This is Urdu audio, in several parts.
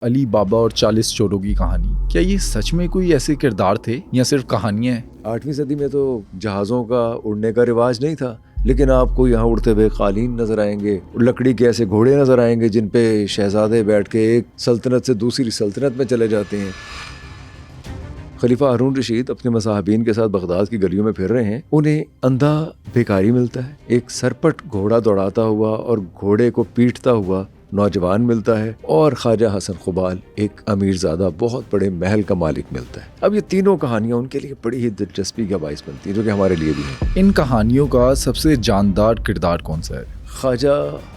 علی بابا اور 40 چوروں کی کہانی، کیا یہ سچ میں کوئی ایسے کردار تھے یا صرف کہانیاں ہیں؟ 8ویں صدی میں تو جہازوں کا اڑنے کا رواج نہیں تھا، لیکن آپ کو یہاں اڑتے ہوئے قالین نظر آئیں گے، لکڑی کے ایسے گھوڑے نظر آئیں گے جن پہ شہزادے بیٹھ کے ایک سلطنت سے دوسری سلطنت میں چلے جاتے ہیں۔ خلیفہ ہارون رشید اپنے مصاحبین کے ساتھ بغداد کی گلیوں میں پھر رہے ہیں، انہیں اندھا بھکاری ملتا ہے، ایک سرپٹ گھوڑا دوڑاتا ہوا اور گھوڑے کو پیٹتا ہوا نوجوان ملتا ہے، اور خواجہ حسن قبال ایک امیر زادہ بہت بڑے محل کا مالک ملتا ہے۔ اب یہ تینوں کہانیاں ان کے لیے بڑی ہی دلچسپی کا باعث بنتی ہیں، جو کہ ہمارے لیے بھی ہیں۔ ان کہانیوں کا سب سے جاندار کردار کون سا ہے؟ خواجہ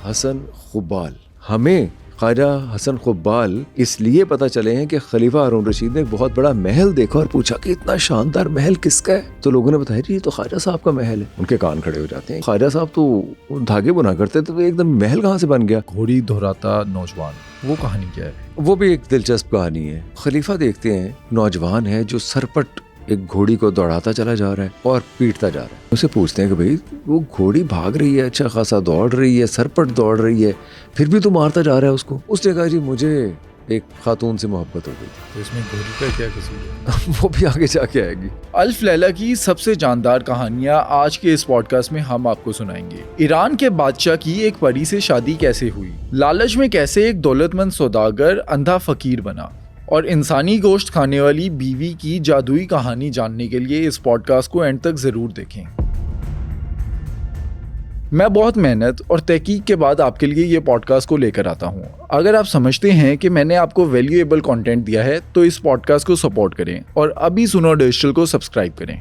حسن قبال۔ ہمیں خواجہ حسن قبال اس لیے پتہ چلے ہیں کہ خلیفہ ہارون رشید نے ایک بہت بڑا محل دیکھا اور پوچھا کہ اتنا شاندار محل کس کا ہے؟ تو لوگوں نے بتایا جی یہ تو خواجہ صاحب کا محل ہے۔ ان کے کان کھڑے ہو جاتے ہیں، خواجہ صاحب تو دھاگے بنا کرتے تو ایک دم محل کہاں سے بن گیا؟ گھوڑی دہراتا نوجوان، وہ کہانی کیا ہے؟ وہ بھی ایک دلچسپ کہانی ہے۔ خلیفہ دیکھتے ہیں نوجوان ہے جو سرپٹ ایک گھوڑی کو دوڑاتا چلا جا رہا ہے اور پیٹتا جا رہا ہے۔ اسے پوچھتے ہیں کہ بھئی وہ گھوڑی بھاگ رہی ہے، اچھا خاصا دوڑ رہی ہے، سرپٹ دوڑ رہی ہے، پھر بھی تو مارتا جا رہا ہے اس کو۔ اس نے کہا جی مجھے ایک خاتون سے محبت ہو گئی۔ تو اس میں گھوڑی کا کیا قصور ہے؟ وہ بھی آگے جا کے آئے گی۔ الف لیلہ کی سب سے جاندار کہانیاں آج کے اس پوڈ کاسٹ میں ہم آپ کو سنائیں گے۔ ایران کے بادشاہ کی ایک پری سے شادی کیسے ہوئی، لالچ میں کیسے ایک دولت مند سوداگر اندھا فقیر بنا، اور انسانی گوشت کھانے والی بیوی کی جادوئی کہانی جاننے کے لیے اس پوڈ کاسٹ کو اینڈ تک ضرور دیکھیں۔ میں بہت محنت اور تحقیق کے بعد آپ کے لیے یہ پوڈ کاسٹ کو لے کر آتا ہوں۔ اگر آپ سمجھتے ہیں کہ میں نے آپ کو ویلیویبل کنٹینٹ دیا ہے تو اس پوڈ کاسٹ کو سپورٹ کریں اور ابھی سنو ڈیجیٹل کو سبسکرائب کریں۔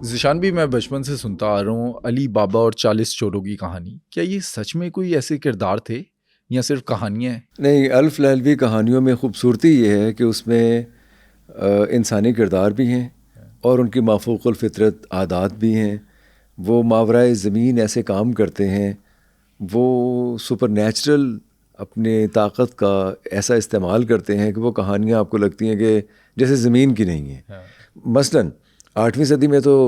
ذیشان بھی میں بچپن سے سنتا آ رہا ہوں علی بابا اور 40 چوروں کی کہانی، کیا یہ سچ میں کوئی ایسے کردار تھے یا صرف کہانیاں ہیں؟ نہیں، الف لیلوی کہانیوں میں خوبصورتی یہ ہے کہ اس میں انسانی کردار بھی ہیں اور ان کی مافوق الفطرت عادات بھی ہیں۔ وہ ماورائے زمین ایسے کام کرتے ہیں، وہ سپر نیچرل اپنے طاقت کا ایسا استعمال کرتے ہیں کہ وہ کہانیاں آپ کو لگتی ہیں کہ جیسے زمین کی نہیں ہیں۔ مثلاً 8ویں صدی میں تو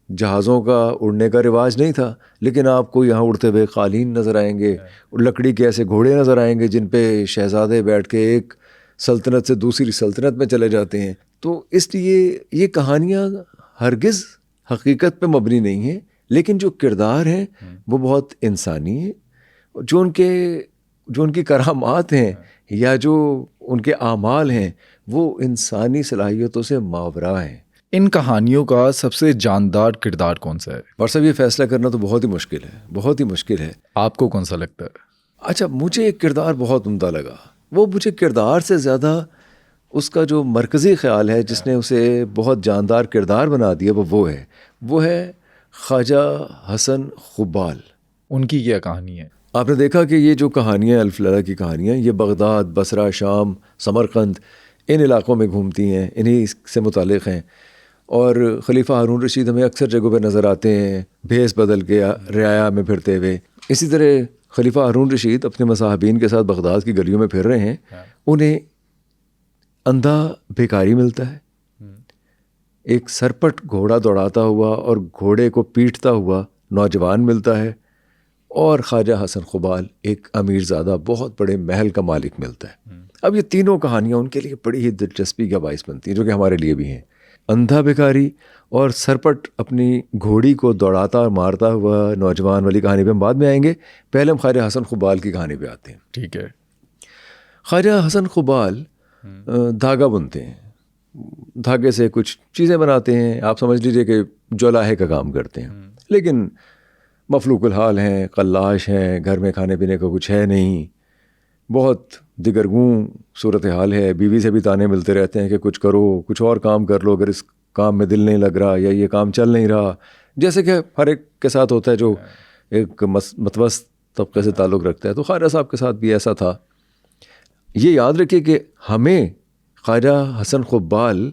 جہازوں کا اڑنے کا رواج نہیں تھا، لیکن آپ کو یہاں اڑتے ہوئے قالین نظر آئیں گے، لکڑی کے ایسے گھوڑے نظر آئیں گے جن پہ شہزادے بیٹھ کے ایک سلطنت سے دوسری سلطنت میں چلے جاتے ہیں۔ تو اس لیے یہ کہانیاں ہرگز حقیقت پہ مبنی نہیں ہیں، لیکن جو کردار ہیں وہ بہت انسانی ہیں، جو ان کی کرامات ہیں یا جو ان کے اعمال ہیں وہ انسانی صلاحیتوں سے ماورا ہیں۔ ان کہانیوں کا سب سے جاندار کردار کون سا ہے؟ اور سب یہ فیصلہ کرنا تو بہت ہی مشکل ہے، بہت ہی مشکل ہے۔ آپ کو کون سا لگتا ہے؟ اچھا، مجھے ایک کردار بہت عمدہ لگا۔ وہ مجھے کردار سے زیادہ اس کا جو مرکزی خیال ہے جس نے اسے بہت جاندار کردار بنا دیا وہ ہے خواجہ حسن قبال۔ ان کی کیا کہانی ہے؟ آپ نے دیکھا کہ یہ جو کہانیاں الف لیلہ کی کہانیاں یہ بغداد، بصرہ، شام، سمرقند ان علاقوں میں گھومتی ہیں، انہی سے متعلق ہیں۔ اور خلیفہ ہارون رشید ہمیں اکثر جگہوں پہ نظر آتے ہیں بھیس بدل کے رعایا میں پھرتے ہوئے۔ اسی طرح خلیفہ ہارون رشید اپنے مصاحبین کے ساتھ بغداد کی گلیوں میں پھر رہے ہیں، انہیں اندھا بھکاری ملتا ہے، ایک سرپٹ گھوڑا دوڑاتا ہوا اور گھوڑے کو پیٹتا ہوا نوجوان ملتا ہے، اور خواجہ حسن قبال ایک امیر زادہ بہت بڑے محل کا مالک ملتا ہے۔ اب یہ تینوں کہانیاں ان کے لیے بڑی ہی دلچسپی کا باعث بنتی ہیں، جو کہ ہمارے لیے بھی ہیں۔ اندھا بھکاری اور سرپٹ اپنی گھوڑی کو دوڑاتا اور مارتا ہوا نوجوان والی کہانی پہ ہم بعد میں آئیں گے، پہلے ہم خواجہ حسن قبال کی کہانی پہ آتے ہیں۔ ٹھیک ہے۔ خواجہ حسن قبال دھاگا بنتے ہیں، دھاگے سے کچھ چیزیں بناتے ہیں، آپ سمجھ لیجئے کہ جولاہے کا کام کرتے ہیں، لیکن مفلوق الحال ہیں، قلاش ہیں، گھر میں کھانے پینے کا کچھ ہے نہیں، بہت دگرگوں صورتحال ہے۔ بیوی سے بھی تانے ملتے رہتے ہیں کہ کچھ کرو، کچھ اور کام کر لو، اگر اس کام میں دل نہیں لگ رہا یا یہ کام چل نہیں رہا، جیسے کہ ہر ایک کے ساتھ ہوتا ہے جو ایک متوسط طبقے سے تعلق رکھتا ہے۔ تو خواجہ صاحب کے ساتھ بھی ایسا تھا۔ یہ یاد رکھیے کہ ہمیں خواجہ حسن قبال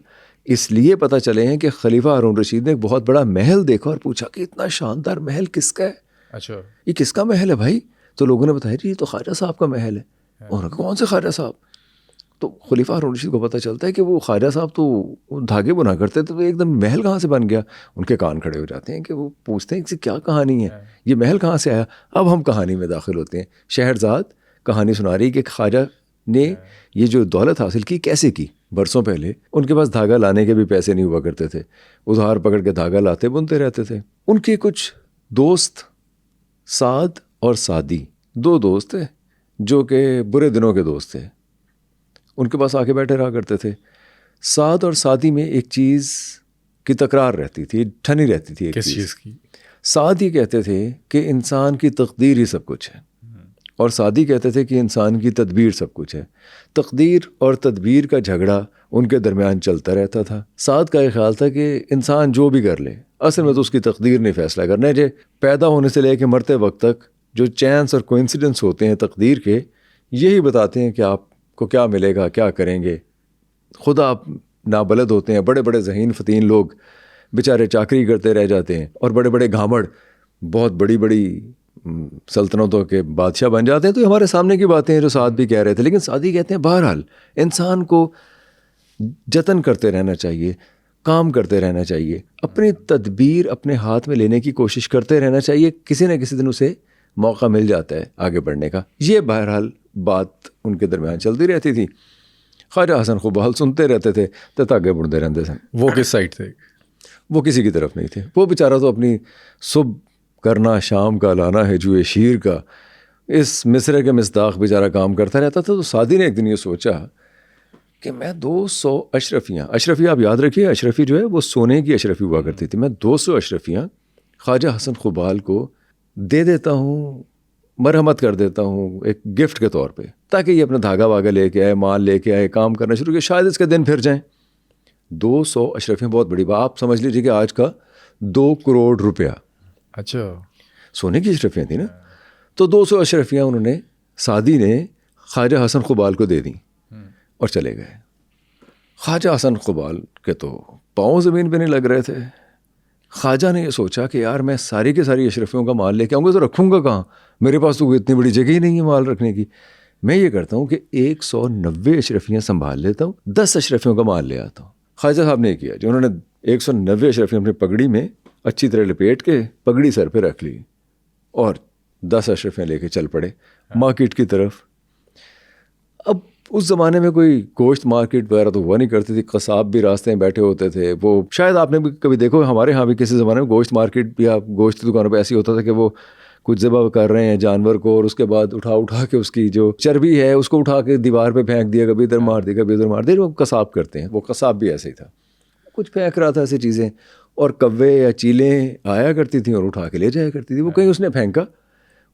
اس لیے پتہ چلے ہیں کہ خلیفہ ہارون رشید نے ایک بہت بڑا محل دیکھا اور پوچھا کہ اتنا شاندار محل کس کا ہے؟ اچھا، یہ کس کا محل ہے بھائی؟ تو لوگوں نے بتایا جی یہ تو خواجہ صاحب کا محل ہے۔ انہوں نے کہا کون سے خواجہ صاحب؟ تو خلیفہ ہارون رشید کو پتہ چلتا ہے کہ وہ خواجہ صاحب تو دھاگے بنا کرتے تھے، تو ایک دم محل کہاں سے بن گیا؟ ان کے کان کھڑے ہو جاتے ہیں کہ وہ پوچھتے ہیں کہ کیا کہانی ہے، یہ محل کہاں سے آیا؟ اب ہم کہانی میں داخل ہوتے ہیں۔ شہرزاد کہانی سنا رہی کہ خواجہ نے یہ جو دولت حاصل کی کیسے کی. برسوں پہلے ان کے پاس دھاگا لانے کے بھی پیسے نہیں ہوا کرتے تھے, ادھار پکڑ کے دھاگا لاتے بنتے رہتے تھے. ان کے کچھ دوست سعد اور سعدی 2 دوست تھے جو کہ برے دنوں کے دوست تھے, ان کے پاس آ کے بیٹھے رہا کرتے تھے. سعد اور سعدی میں ایک چیز کی تکرار رہتی تھی, ٹھنی رہتی تھی. کس چیز کی؟ سعد یہ کہتے تھے کہ انسان کی تقدیر ہی سب کچھ ہے, اور سعدی کہتے تھے کہ انسان کی تدبیر سب کچھ ہے. تقدیر اور تدبیر کا جھگڑا ان کے درمیان چلتا رہتا تھا. سعد کا یہ خیال تھا کہ انسان جو بھی کر لے اصل میں تو اس کی تقدیر نہیں فیصلہ کرنا ہے. پیدا ہونے سے لے کے مرتے وقت تک جو چانس اور کوئنسیڈنس ہوتے ہیں تقدیر کے, یہی بتاتے ہیں کہ آپ کو کیا ملے گا, کیا کریں گے. خدا آپ نابلد ہوتے ہیں. بڑے بڑے ذہین فتین لوگ بیچارے چاکری کرتے رہ جاتے ہیں, اور بڑے بڑے گھامڑ بہت بڑی بڑی سلطنتوں کے بادشاہ بن جاتے ہیں. تو یہ ہمارے سامنے کی باتیں ہیں جو سعد بھی کہہ رہے تھے. لیکن سعدی کہتے ہیں بہرحال انسان کو جتن کرتے رہنا چاہیے, کام کرتے رہنا چاہیے, اپنی تدبیر اپنے ہاتھ میں لینے کی کوشش کرتے رہنا چاہیے. کسی نہ کسی دن اسے موقع مل جاتا ہے آگے بڑھنے کا. یہ بہرحال بات ان کے درمیان چلتی رہتی تھی. خواجہ حسن خوبال سنتے رہتے تھے تو تاگے بڑھتے رہتے سن. وہ کس سائڈ تھے؟ وہ کسی کی طرف نہیں تھے. وہ بیچارہ تو اپنی صبح کرنا شام کا لانا ہے جوئے شیر کا, اس مصرے کے مصداق بیچارہ کام کرتا رہتا تھا. تو سعدی نے ایک دن یہ سوچا کہ میں 200 اشرفیاں آپ یاد رکھیے, اشرفی جو ہے وہ سونے کی اشرفی ہوا کرتی تھی, میں 200 اشرفیاں خواجہ حسن خوبال کو دے دیتا ہوں, مرحمت کر دیتا ہوں ایک گفٹ کے طور پہ, تاکہ یہ اپنا دھاگا واگا لے کے آئے, مال لے کے آئے, کام کرنا شروع کیا, شاید اس کے دن پھر جائیں. 200 اشرفیاں بہت بڑی بات, آپ سمجھ لیجیے کہ آج کا 2 کروڑ روپیہ. اچھا, سونے کی اشرفیاں تھیں نا. تو 200 اشرفیاں انہوں نے, سعدی نے خواجہ حسن خوبال کو دے دیں اور چلے گئے. خواجہ حسن خوبال کے تو پاؤں زمین پہ نہیں لگ رہے تھے. خواجہ نے یہ سوچا کہ یار میں ساری کی ساری اشرفیوں کا مال لے کے آؤں گا تو رکھوں گا کہاں, میرے پاس تو اتنی بڑی جگہ ہی نہیں ہے مال رکھنے کی. میں یہ کرتا ہوں کہ 190 اشرفیاں سنبھال لیتا ہوں, 10 اشرفیوں کا مال لے آتا ہوں. خواجہ صاحب نے یہ کیا جو انہوں نے 190 اشرفیاں اپنی پگڑی میں اچھی طرح لپیٹ کے پگڑی سر پہ رکھ لی, اور 10 اشرفیاں لے کے چل پڑے مارکیٹ کی طرف. اب اس زمانے میں کوئی گوشت مارکیٹ وغیرہ تو ہوا نہیں کرتی تھی, قصاب بھی راستے میں بیٹھے ہوتے تھے. وہ شاید آپ نے بھی کبھی دیکھو, ہمارے ہاں بھی کسی زمانے میں گوشت مارکیٹ یا گوشت کی دکانوں پہ ایسی ہوتا تھا کہ وہ کچھ ذبح کر رہے ہیں جانور کو, اور اس کے بعد اٹھا کے اس کی جو چربی ہے اس کو اٹھا کے دیوار پہ پھینک دیا, کبھی ادھر مار دیا کبھی ادھر مار دیا. وہ قصاب کرتے ہیں, وہ قصاب بھی ایسے ہی تھا, کچھ پھینک رہا تھا ایسی چیزیں, اور کوے یا چیلیں آیا کرتی تھیں اور اٹھا کے لے جایا کرتی تھی. وہ کہیں اس نے پھینکا,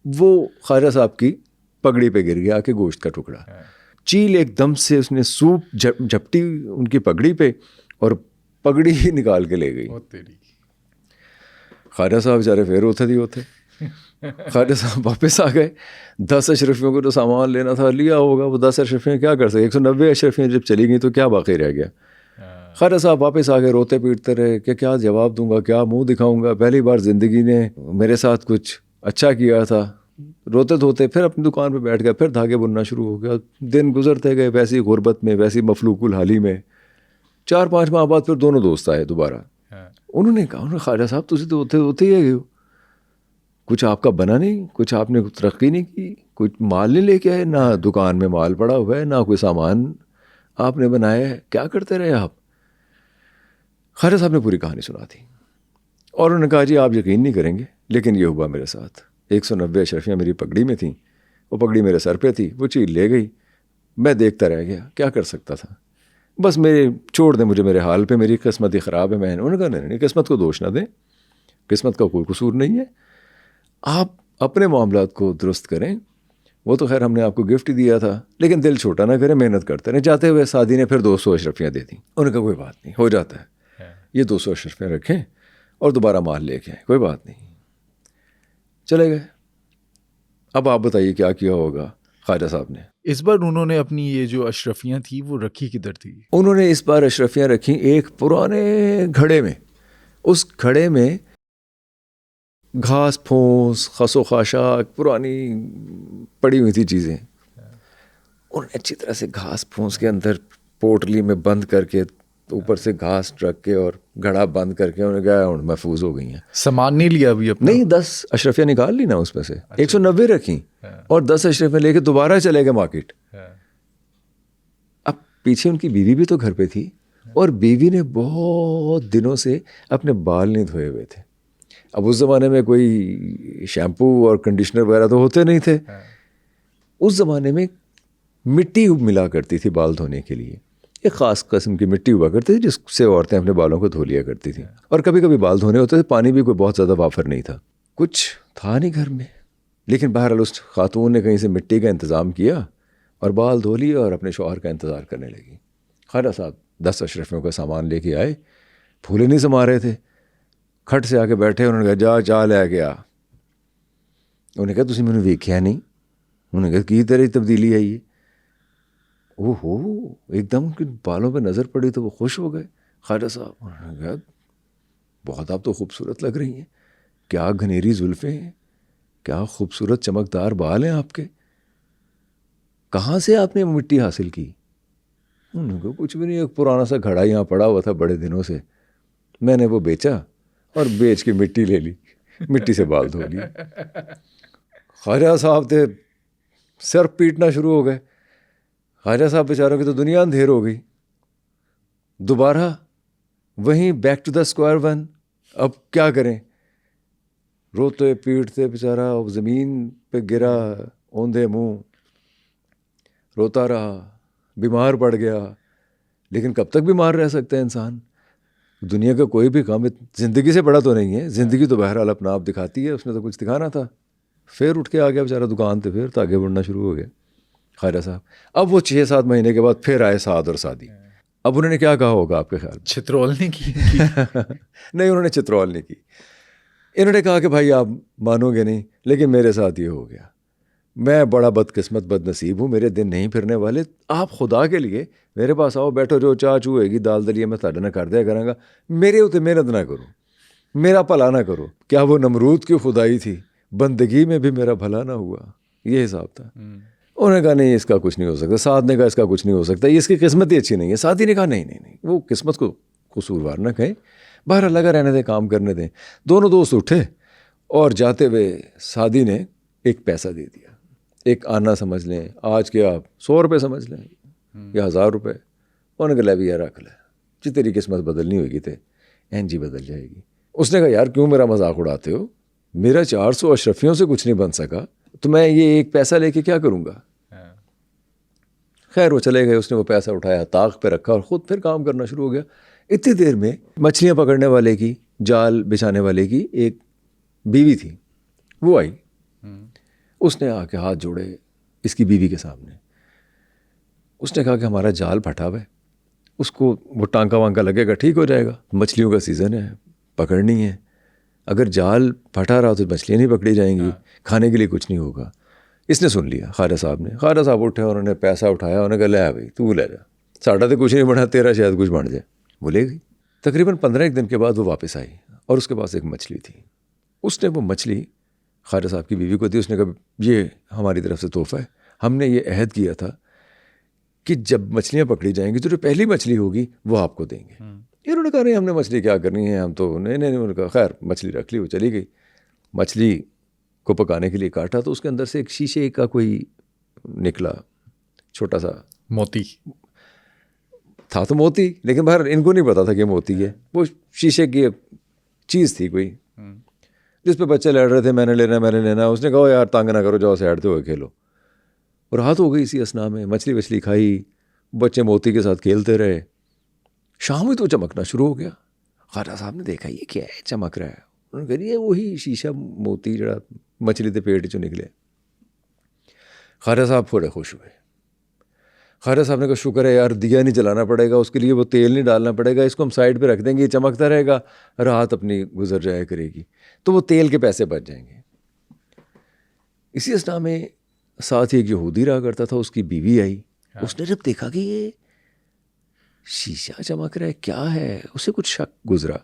وہ خواجہ صاحب کی پگڑی پہ گر گیا کہ گوشت کا ٹکڑا. چیل ایک دم سے اس نے سوپ جھپٹی ان کی پگڑی پہ, اور پگڑی ہی نکال کے لے گئی. خواجہ صاحب بیچارے پھر ہوتے. خواجہ صاحب واپس آ گئے. 10 اشرفیوں کو تو سامان لینا تھا, لیا ہوگا. وہ 10 اشرفیاں کیا کر سکے, 190 اشرفیاں جب چلی گئیں تو کیا باقی رہ گیا. خواجہ صاحب واپس آ گئے, روتے پیٹتے رہے کہ کیا جواب دوں گا, کیا منہ دکھاؤں گا, پہلی بار زندگی نے میرے ساتھ کچھ اچھا کیا تھا. روتے دھوتے پھر اپنی دکان پہ بیٹھ گیا, پھر دھاگے بننا شروع ہو گیا. دن گزرتے گئے ویسی غربت میں, ویسی مفلوق الحالی میں. 4-5 ماہ بعد پھر دونوں دوست آئے دوبارہ. انہوں نے کہا, خواجہ صاحب تجھے تو ہوتے ہی گئے ہو, کچھ آپ کا بنا نہیں, کچھ آپ نے ترقی نہیں کی, کچھ مال نہیں لے کے آئے, نہ دکان میں مال پڑا ہوا ہے, نہ کوئی سامان آپ نے بنایا ہے, کیا کرتے رہے آپ. خواجہ صاحب نے پوری کہانی سنا دی, اور انہوں نے کہا جی آپ یقین نہیں کریں گے لیکن یہ ہوا میرے ساتھ. 190 اشرفیاں میری پگڑی میں تھیں, وہ پگڑی میرے سر پہ تھی, وہ چیل لے گئی, میں دیکھتا رہ گیا, کیا کر سکتا تھا. بس میرے چھوڑ دیں مجھے میرے حال پہ, میری قسمت ہی خراب ہے. میں نے انہوں نے کہا نہیں, قسمت کو دوش نہ دیں, قسمت کا کوئی قصور نہیں ہے, آپ اپنے معاملات کو درست کریں. وہ تو خیر ہم نے آپ کو گفٹ دیا تھا, لیکن دل چھوٹا نہ کریں, محنت کرتے رہیں. جاتے ہوئے سعدی نے پھر 200 اشرفیاں دے دیں. انہوں نے کہا کوئی بات نہیں, ہو جاتا ہے, یہ 200 اشرفیاں رکھیں اور دوبارہ مال لے کے آئیں, کوئی بات نہیں. چلے گئے. اب آپ بتائیے کیا کیا ہوگا خواجہ صاحب نے. اس بار انہوں نے اپنی یہ جو اشرفیاں تھیں وہ رکھی کدھر تھی؟ انہوں نے اس بار اشرفیاں رکھی ایک پرانے گھڑے میں. اس گھڑے میں گھاس پھونس, خس و خاشاک, پرانی پڑی ہوئی تھی چیزیں. انہوں نے اچھی طرح سے گھاس پھونس کے اندر پوٹلی میں بند کر کے, اوپر سے گھاس رکھ کے اور گھڑا بند کر کے, انہوں نے کہا محفوظ ہو گئی ہیں. سامان نہیں لیا ابھی اپنا؟ نہیں, 10 اشرفیاں نکال لی نا اس میں سے, 190 رکھیں. اور 10 اشرف میں لے کے دوبارہ چلے گئے مارکیٹ. اب پیچھے ان کی بیوی بھی تو گھر پہ تھی, اور بیوی نے بہت دنوں سے اپنے بال نہیں دھوئے ہوئے تھے. اب اس زمانے میں کوئی شیمپو اور کنڈیشنر وغیرہ تو ہوتے نہیں تھے. اس زمانے میں مٹی ملا کرتی تھی بال دھونے کے لیے, ایک خاص قسم کی مٹی ہوا کرتی تھی جس سے عورتیں اپنے بالوں کو دھو لیا کرتی تھیں. اور کبھی کبھی بال دھونے ہوتے تھے, پانی بھی کوئی بہت زیادہ وافر نہیں تھا, کچھ تھا نہیں گھر میں. لیکن بہرحال اس خاتون نے کہیں سے مٹی کا انتظام کیا اور بال دھو لیے اور اپنے شوہر کا انتظار کرنے لگی. خواجہ صاحب 10 اشرفیوں کا سامان لے کے آئے, پھولے نہیں سما رہے تھے, کھٹ سے آ کے بیٹھے. انہوں نے کہا جا چاہ لے گیا. انہوں نے کہا تسی مینوں ویکھیا نہیں. انہوں نے کہا کی طرح تبدیلی آئی ہے. او ہو, ایک دم ان کے بالوں پہ نظر پڑی تو وہ خوش ہو گئے خواجہ صاحب. انہوں نے کہا بہت آپ تو خوبصورت لگ رہی ہیں, کیا گھنیری زلفیں ہیں, کیا خوبصورت چمکدار بال ہیں آپ کے, کہاں سے آپ نے مٹی حاصل کی؟ انہوں نے کہا کچھ بھی نہیں, ایک پرانا سا گھڑا یہاں پڑا ہوا تھا بڑے دنوں سے, میں نے وہ بیچا اور بیچ کے مٹی لے لی, مٹی سے بال دھو لیے. خواجہ صاحب تھے سر پیٹنا شروع ہو گئے. خواجہ صاحب بیچاروں کی تو دنیا اندھیر ہو گئی. دوبارہ وہیں back to the square one. اب کیا کریں؟ روتے پیٹتے بیچارہ زمین پہ گرا, اوندھے منہ روتا رہا, بیمار پڑ گیا. لیکن کب تک بیمار رہ سکتا ہے انسان؟ دنیا کا کوئی بھی کام زندگی سے بڑا تو نہیں ہے. زندگی تو بہرحال اپنا آپ دکھاتی ہے, اس نے تو کچھ دکھانا تھا. پھر اٹھ کے آ گیا بیچارہ دکان پہ, پھر تو آگے بڑھنا شروع ہو گیا خواجہ صاحب. اب وہ 6-7 مہینے کے بعد پھر آئے سعد اور سعدی. اب انہوں نے کیا کہا ہوگا آپ کے خیال میں؟ چترول نہیں کی؟ نہیں, انہوں نے چترول نہیں کی. انہوں نے کہا کہ بھائی آپ مانو گے نہیں, لیکن میرے ساتھ یہ ہو گیا. میں بڑا بدقسمت بد نصیب ہوں, میرے دن نہیں پھرنے والے. آپ خدا کے لیے میرے پاس آؤ, بیٹھو, جو چاہ چو ہوئے گی دال دلیہ میں تھوڑے نہ کر دیا کروں گا. میرے اتنے محنت نہ کرو, میرا بھلا نہ کرو. کیا وہ نمرود کی خدائی تھی, بندگی میں بھی میرا بھلا نہ ہوا, یہ حساب تھا. انہوں نے کہا نہیں اس کا کچھ نہیں ہو سکتا. سعد نے کہا اس کا کچھ نہیں ہو سکتا, یہ اس کی قسمت ہی اچھی نہیں ہے. سعدی نے کہا نہیں نہیں نہیں, وہ قسمت کو قصوروار نہ کہیں, باہر لگا رہنے دیں, کام کرنے دیں. دونوں دوست اٹھے اور جاتے ہوئے سعدی نے ایک پیسہ دے دیا. ایک آنا سمجھ لیں, آج کے آپ 100 روپے سمجھ لیں یا 1000 روپے. انہوں نے کہا لے بھی یار رکھ لے, جی تیری قسمت بدلنی ہوگی تے این جی بدل جائے گی. اس نے کہا یار کیوں میرا مذاق اڑاتے ہو, میرا 400 اشرفیوں سے کچھ نہیں بن سکا, تو میں یہ ایک پیسہ لے کے کیا کروں گا. خیر وہ چلے گئے. اس نے وہ پیسہ اٹھایا, طاق پہ رکھا اور خود پھر کام کرنا شروع ہو گیا. اتنی دیر میں مچھلیاں پکڑنے والے کی, جال بچھانے والے کی ایک بیوی تھی, وہ آئی. اس نے آ کے ہاتھ جوڑے اس کی بیوی کے سامنے. اس نے کہا کہ ہمارا جال پھٹا ہوا ہے, اس کو وہ ٹانکا وانکا لگے گا, ٹھیک ہو جائے گا. مچھلیوں کا سیزن ہے, پکڑنی ہے. اگر جال پھٹا رہا تو مچھلیاں نہیں پکڑی جائیں گی, کھانے کے لیے کچھ نہیں ہوگا. اس نے سن لیا خواجہ صاحب نے. خواجہ صاحب اٹھے اور انہوں نے پیسہ اٹھایا, انہوں نے کہا لے بھائی تو لے جا, ساڑھا تو کچھ نہیں بنا, تیرا شاید کچھ بن جائے. وہ لے گئی. تقریباً 15 دن کے بعد وہ واپس آئی اور اس کے پاس ایک مچھلی تھی. اس نے وہ مچھلی خواجہ صاحب کی بیوی کو دی. اس نے کہا یہ ہماری طرف سے تحفہ ہے, ہم نے یہ عہد کیا تھا کہ جب مچھلیاں پکڑی جائیں گی تو جو پہلی مچھلی ہوگی وہ آپ کو دیں گے. انہوں نے کہا نہیں ہم نے مچھلی کیا کرنی ہے, ہم تو نہیں. انہوں نے کہا خیر مچھلی رکھ لی, وہ چلی گئی. مچھلی کو پکانے کے لیے کاٹا تو اس کے اندر سے ایک شیشے کا کوئی نکلا, چھوٹا سا موتی تھا. تو موتی, لیکن باہر ان کو نہیں پتا تھا کہ موتی ہے. وہ شیشے کی چیز تھی کوئی, جس پہ بچے لڑ رہے تھے میں نے لینا میں نے لینا. اس نے کہا یار تانگ نہ کرو, جاؤ سیڈ ہوئے کھیلو. اور رات ہو گئی اسی اسنا میں. مچھلی وچھلی کھائی, بچے موتی کے ساتھ کھیلتے رہے. شام میں تو چمکنا شروع ہو گیا. خواجہ صاحب نے دیکھا یہ کیا ہے چمک رہا ہے. انہوں نے کہا یہ وہی شیشہ موتی جڑا مچھلی کے پیٹ چوں نکلے. خواجہ صاحب تھوڑے خوش ہوئے. خواجہ صاحب نے کہا شکر ہے یار, دیا نہیں جلانا پڑے گا, اس کے لیے وہ تیل نہیں ڈالنا پڑے گا, اس کو ہم سائڈ پہ رکھ دیں گے, یہ چمکتا رہے گا, رات اپنی گزر جایا کرے گی, تو وہ تیل کے پیسے بچ جائیں گے. اسی اسنا میں ساتھ ہی ایک یہودی رہا کرتا تھا, اس کی بیوی آئی. اس نے جب دیکھا کہ یہ شیشہ چمک رہا ہے کیا ہے, اسے کچھ شک گزرا.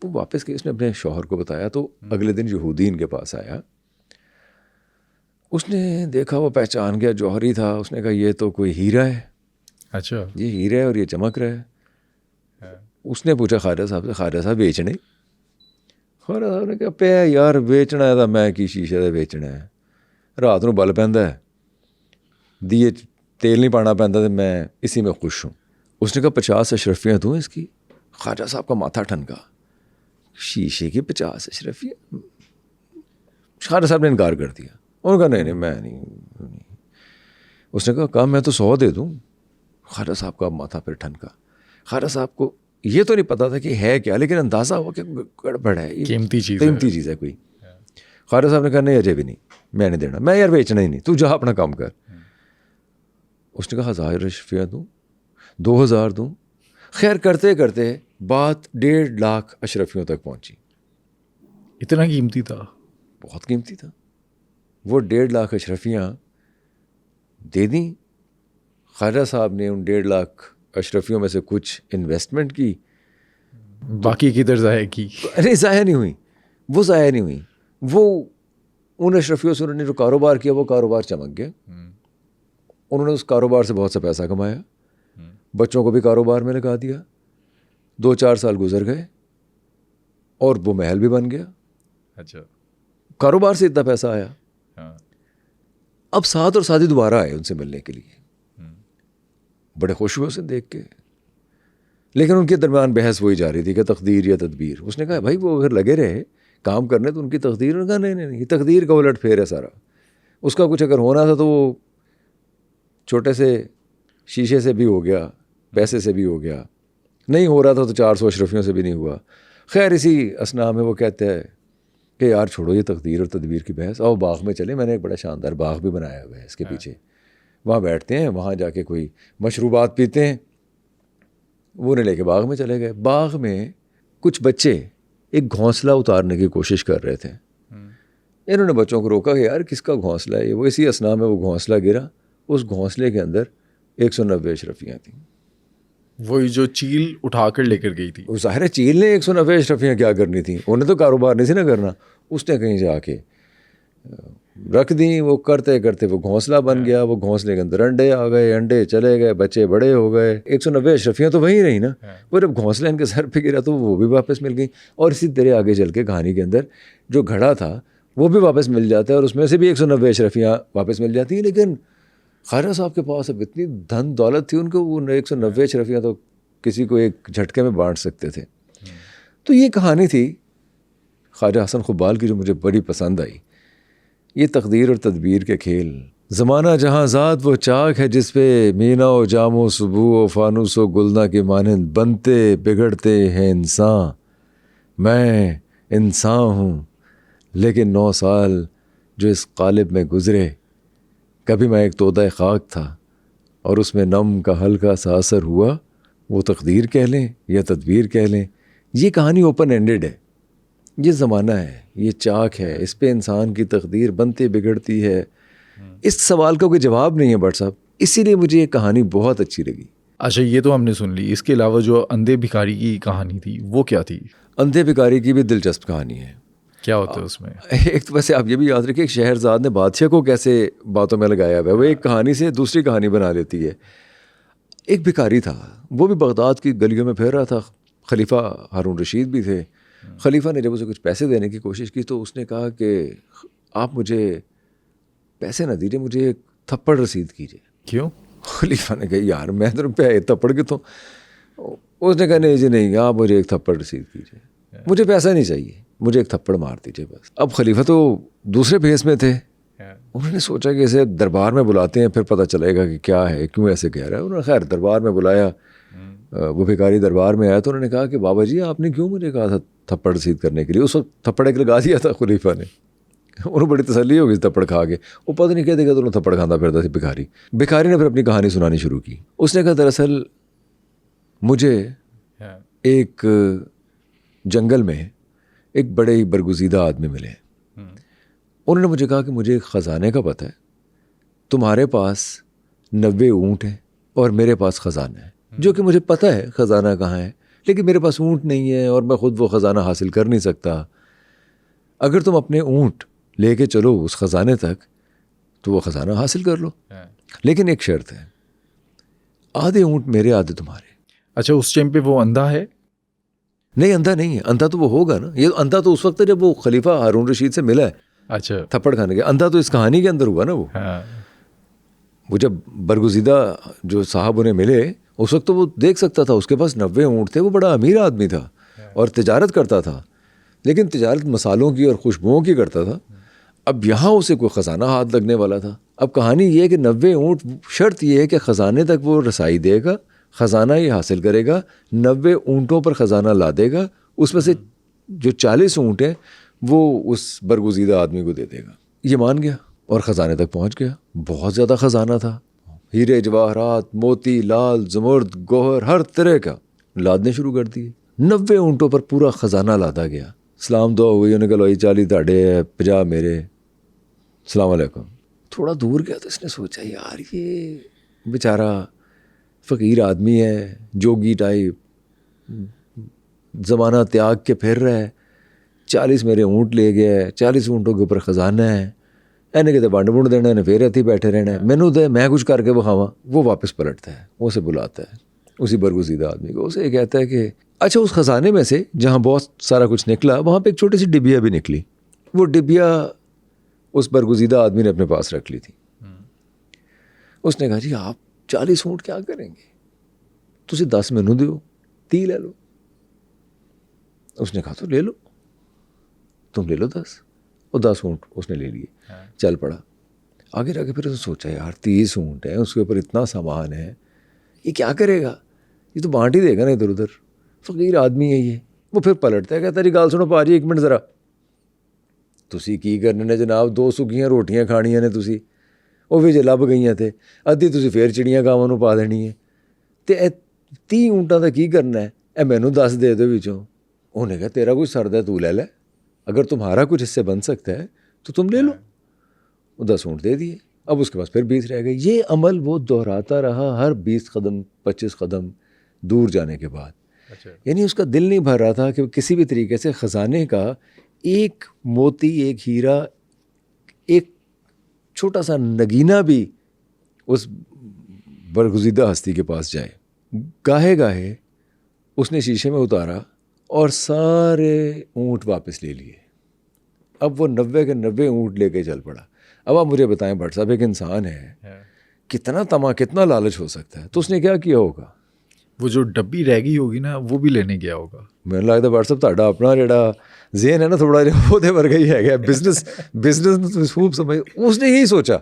وہ واپس گئی, اس نے اپنے شوہر کو بتایا. تو اگلے دن یہودی ان کے پاس آیا. اس نے دیکھا وہ پہچان گیا, جوہری تھا. اس نے کہا یہ تو کوئی ہیرا ہے. اچھا یہ ہیرا ہے اور یہ چمک رہا ہے. اس نے پوچھا خواجہ صاحب سے, خواجہ صاحب بیچنے؟ خواجہ صاحب نے کہا پہ یار بیچنا ہے تو میں کی شیشے سے بیچنا ہے, ਰਾਤ ਨੂੰ ਬਲ ਪੈਂਦਾ ਹੈ, ਦੀਏ 'ਚ ਤੇਲ ਨਹੀਂ ਪਾਣਾ ਪੈਂਦਾ, تو میں اسی میں خوش ہوں. اس نے کہا 50 اشرفیاں دوں اس کی. خواجہ صاحب کا ماتھا ٹھنکا, شیشے کی 50 اشرفیاں. خواجہ صاحب نے انکار کر دیا. انہوں نے کہا نہیں میں نہیں. اس نے کہا میں تو 100 دے دوں. خواجہ صاحب کا ماتھا پھر ٹھنکا. خواجہ صاحب کو یہ تو نہیں پتا تھا کہ ہے کیا, لیکن اندازہ ہوا کہ گڑبڑ ہے, قیمتی چیز ہے کوئی. خواجہ صاحب نے کہا نہیں اجے بھی نہیں, میں نہیں دینا, میں یار بیچنا ہی نہیں, تو جا اپنا کام کر. اس نے کہا 1000 اشرفیاں دوں, 2000 دوں. خیر کرتے کرتے بات 1.5 لاکھ اشرفیوں تک پہنچی. اتنا قیمتی تھا؟ بہت قیمتی تھا. وہ 1.5 لاکھ اشرفیاں دے دیں. خواجہ صاحب نے ان 1.5 لاکھ اشرفیوں میں سے کچھ انویسٹمنٹ کی, باقی کدھر ضائع کی؟ نہیں ضائع نہیں ہوئی, وہ ضائع نہیں ہوئی. وہ ان اشرفیوں سے انہوں نے جو کاروبار کیا وہ کاروبار چمک گیا. انہوں نے اس کاروبار سے بہت سا پیسہ کمایا, بچوں کو بھی کاروبار میں لگا دیا. 2-4 سال گزر گئے اور وہ محل بھی بن گیا. اچھا, کاروبار سے اتنا پیسہ آیا. اب سعد اور سعدی دوبارہ آئے ان سے ملنے کے لیے, بڑے خوش ہوئے اسے دیکھ کے. لیکن ان کے درمیان بحث وہی جاری تھی کہ تقدیر یا تدبیر. اس نے کہا بھائی وہ اگر لگے رہے کام کرنے تو ان کی تقدیر. نے کہا نہیں یہ تقدیر کا الٹ پھیر ہے سارا. اس کا کچھ اگر ہونا تھا تو وہ چھوٹے سے شیشے سے بھی ہو گیا, پیسے سے بھی ہو گیا, نہیں ہو رہا تھا تو 400 اشرفیوں سے بھی نہیں ہوا. خیر اسی اسنا میں وہ کہتے ہیں کہ یار چھوڑو یہ تقدیر اور تدبیر کی بحث, اور باغ میں چلے. میں نے ایک بڑا شاندار باغ بھی بنایا ہوا ہے اس کے پیچھے, وہاں بیٹھتے ہیں, وہاں جا کے کوئی مشروبات پیتے ہیں. وہ نے لے کے باغ میں چلے گئے. باغ میں کچھ بچے ایک گھونسلہ اتارنے کی کوشش کر رہے تھے. انہوں نے بچوں کو روکا کہ یار کس کا گھونسلہ ہے یہ. وہ اسی اسنا میں وہ گھونسلہ گرا. اس گھونسلے کے اندر 190 اشرفیاں تھیں. وہی جو چیل اٹھا کر لے کر گئی تھی. وہ ظاہر چیل نے 190 اشرفیاں کیا کرنی تھیں, انہیں تو کاروبار نہیں سی نہ کرنا. اس نے کہیں جا کے رکھ دیں. وہ کرتے کرتے وہ گھونسلہ بن گیا. وہ گھونسلے کے اندر انڈے آ گئے, انڈے چلے گئے, بچے بڑے ہو گئے. 190 اشرفیاں تو وہیں رہی نا. وہ جب گھونسلہ ان کے سر پہ گرا تو وہ بھی واپس مل گئیں. اور اسی طرح آگے چل کے کہانی کے اندر جو گھڑا تھا وہ بھی واپس مل جاتا ہے, اور اس میں سے بھی 190 اشرفیاں واپس مل جاتی ہیں. لیکن خواجہ صاحب کے پاس اب اتنی دھن دولت تھی ان کو, وہ 190 اشرفیاں تو کسی کو ایک جھٹکے میں بانٹ سکتے تھے. تو یہ کہانی تھی خواجہ حسن قبال کی جو مجھے بڑی پسند آئی. یہ تقدیر اور تدبیر کے کھیل. زمانہ جہاں ذات وہ چاک ہے جس پہ مینا و جام و صبح و فانوس و گلنا کے مانند بنتے بگڑتے ہیں انسان. میں انسان ہوں لیکن 9 سال جو اس قالب میں گزرے, کبھی میں ایک تودہ خاک تھا اور اس میں نم کا ہلکا سا اثر ہوا. وہ تقدیر کہہ لیں یا تدبیر کہہ لیں, یہ کہانی اوپن اینڈڈ ہے. یہ زمانہ ہے, یہ چاک ہے, اس پہ انسان کی تقدیر بنتی بگڑتی ہے. اس سوال کا کوئی جواب نہیں ہے بٹ صاحب, اسی لیے مجھے یہ کہانی بہت اچھی لگی. اچھا یہ تو ہم نے سن لی. اس کے علاوہ جو اندھے بھکاری کی کہانی تھی وہ کیا تھی؟ اندھے بھکاری کی بھی دلچسپ کہانی ہے. کیا ہوتا ہے اس میں؟ ایک تو ویسے آپ یہ بھی یاد رکھیں کہ شہرزاد نے بادشاہ کو کیسے باتوں میں لگایا ہوا ہے. وہ ایک کہانی سے دوسری کہانی بنا لیتی ہے. ایک بھکاری تھا, وہ بھی بغداد کی گلیوں میں پھیر رہا تھا. خلیفہ ہارون رشید بھی تھے. خلیفہ نے جب اسے کچھ پیسے دینے کی کوشش کی تو اس نے کہا کہ آپ مجھے پیسے نہ دیجیے, مجھے ایک تھپڑ رسید کیجیے. کیوں؟ خلیفہ نے کہا یار میں تو پہ تھپڑ کے تو. اس نے کہا نہیں جی نہیں, آپ مجھے ایک تھپڑ رسید کیجیے, مجھے پیسہ نہیں چاہیے, مجھے ایک تھپڑ مار دیجیے بس. اب خلیفہ تو دوسرے بھیس میں تھے. انہوں نے سوچا کہ اسے دربار میں بلاتے ہیں پھر پتہ چلے گا کہ کیا ہے, کیوں ایسے کہہ رہا ہے. انہوں نے خیر دربار میں بلایا. وہ بھکاری دربار میں آیا تو انہوں نے کہا کہ بابا جی آپ نے کیوں مجھے کہا تھا تھپڑ رسید کرنے کے لیے. اس وقت تھپڑ ایک لگا دیا تھا خلیفہ نے. انہوں بڑی تسلی ہو گئی تھپڑ کھا کے. وہ پتہ نہیں کہتے کہ انہوں تھپڑ کھانا پھرتا تھا بھکاری. بھکاری نے پھر اپنی کہانی سنانی شروع کی. اس نے کہا دراصل مجھے ایک جنگل میں ایک بڑے ہی برگزیدہ آدمی ملے. انہوں نے مجھے کہا کہ مجھے ایک خزانے کا پتہ ہے, تمہارے پاس 90 اونٹ ہیں اور میرے پاس خزانہ ہے, جو کہ مجھے پتہ ہے خزانہ کہاں ہے, لیکن میرے پاس اونٹ نہیں ہے اور میں خود وہ خزانہ حاصل کر نہیں سکتا. اگر تم اپنے اونٹ لے کے چلو اس خزانے تک تو وہ خزانہ حاصل کر لو, لیکن ایک شرط ہے, آدھے اونٹ میرے آدھے تمہارے. اچھا اس ٹائم پہ وہ اندھا ہے؟ نہیں اندھا نہیں ہے, اندھا تو وہ ہوگا نا. یہ اندھا تو اس وقت ہے جب وہ خلیفہ ہارون رشید سے ملا ہے. اچھا تھپڑ کھانے کے. اندھا تو اس کہانی کے اندر ہوا نا. وہ جب برگزیدہ جو صاحب انہیں ملے اس وقت تو وہ دیکھ سکتا تھا, اس کے پاس 90 اونٹ تھے, وہ بڑا امیر آدمی تھا اور تجارت کرتا تھا, لیکن تجارت مسالوں کی اور خوشبوؤں کی کرتا تھا. اب یہاں اسے کوئی خزانہ ہاتھ لگنے والا تھا. اب کہانی یہ ہے کہ 90 اونٹ, شرط یہ ہے کہ خزانے تک وہ رسائی دے گا, خزانہ یہ حاصل کرے گا, 90 اونٹوں پر خزانہ لا دے گا, اس میں سے جو 40 اونٹ ہیں وہ اس برگزیدہ آدمی کو دے دے گا. یہ مان گیا اور خزانے تک پہنچ گیا. بہت زیادہ خزانہ تھا, ہیرے جواہرات, موتی, لال, زمرد, گوہر, ہر طرح کا لادنے شروع کر دیے. 90 اونٹوں پر پورا خزانہ لادا گیا. سلام دعا ہوئی, انہوں نے کہا 40 تاڑے, 50 میرے, السلام علیکم. تھوڑا دور گیا تو اس نے سوچا یار یہ بیچارہ فقیر آدمی ہے, جوگی ٹائپ, زمانہ تیاگ کے پھر رہا ہے, 40 میرے اونٹ لے گیا, 40 اونٹوں کے اوپر خزانہ ہے, اینے کہتے بانڈ بونڈ دینا, انہیں پھر اتھی بیٹھے رہنا ہے, مینو دے میں کچھ کر کے بخاواں. وہ واپس پلٹتا ہے, وہ اسے بلاتا ہے, اسی برگزیدہ آدمی کو. اسے کہتا ہے کہ اچھا اس خزانے میں سے جہاں بہت سارا کچھ نکلا وہاں پہ ایک چھوٹی سی ڈبیا بھی نکلی. وہ ڈبیا اس برگزیدہ آدمی نے اپنے پاس رکھ لی تھی. اس نے کہا جی آپ 40 اونٹ کیا کریں گے, تسی 10 مینو دیو, 30 لے لو. اس نے کہا تو لے لو, تم لے لو 10. وہ 10 اونٹ اس نے لے لیے, چل پڑا. آگے جا کے پھر اس نے سوچا یار 30 اونٹ ہیں, اس کے اوپر اتنا سامان ہے, یہ کیا کرے گا, یہ تو بانٹ ہی دے گا نا ادھر ادھر, فقیر آدمی ہے یہ. وہ پھر پلٹتا ہے, کہتا جی گال سنو پا جی 1 منٹ ذرا, تسی کی کرنے نے جناب, 2 سکیاں روٹیاں کھانیاں نے تسی, وہ بھی جے لب گئیاں تھے, ادھی تسی پھر چڑیاں کاواں نوں پا دینی ہے, تے 30 اونٹاں دا کی کرنا ہے, اے مینوں 10 دے دو وچوں. انہوں نے کہا تیرا کچھ سرد ہے تو لے لے, اگر تمہارا کچھ اس سے بن سکتا ہے تو تم لے لو. وہ 10 اونٹ دے دیے. اب اس کے پاس پھر 20 رہ گئے. یہ عمل وہ دہراتا رہا ہر 20 قدم 25 قدم دور جانے کے بعد. یعنی اس کا دل نہیں بھر رہا تھا کہ کسی بھی طریقے سے خزانے کا ایک موتی, ایک ہیرا, ایک چھوٹا سا نگینہ بھی اس برگزیدہ ہستی کے پاس جائے. گاہے گاہے اس نے شیشے میں اتارا اور سارے اونٹ واپس لے لیے. اب وہ 90 کے 90 اونٹ لے کے چل پڑا. اب آپ مجھے بتائیں بھٹ صاحب, ایک انسان ہے, کتنا طمع, کتنا لالچ ہو سکتا ہے. تو اس نے کیا کیا ہوگا, وہ جو ڈبی رہ گئی ہوگی نا وہ بھی لینے گیا ہوگا. ਮੈਨੂੰ ਲੱਗਦਾ ਬਟ ਸਾਹਿਬ ਤੁਹਾਡਾ ਆਪਣਾ ਜਿਹੜਾ ਜ਼ੇਨ ਹੈ ਨਾ ਥੋੜਾ ਜਿਹਾ ਉਹਦੇ ਵਰਗਾ ਹੀ ਹੈਗਾ. ਬਿਜ਼ਨਸ ਨੂੰ ਤੁਸੀਂ ਖੂਬ ਸਮਝ. ਉਸਨੇ ਯਹੀ ਸੋਚਾ,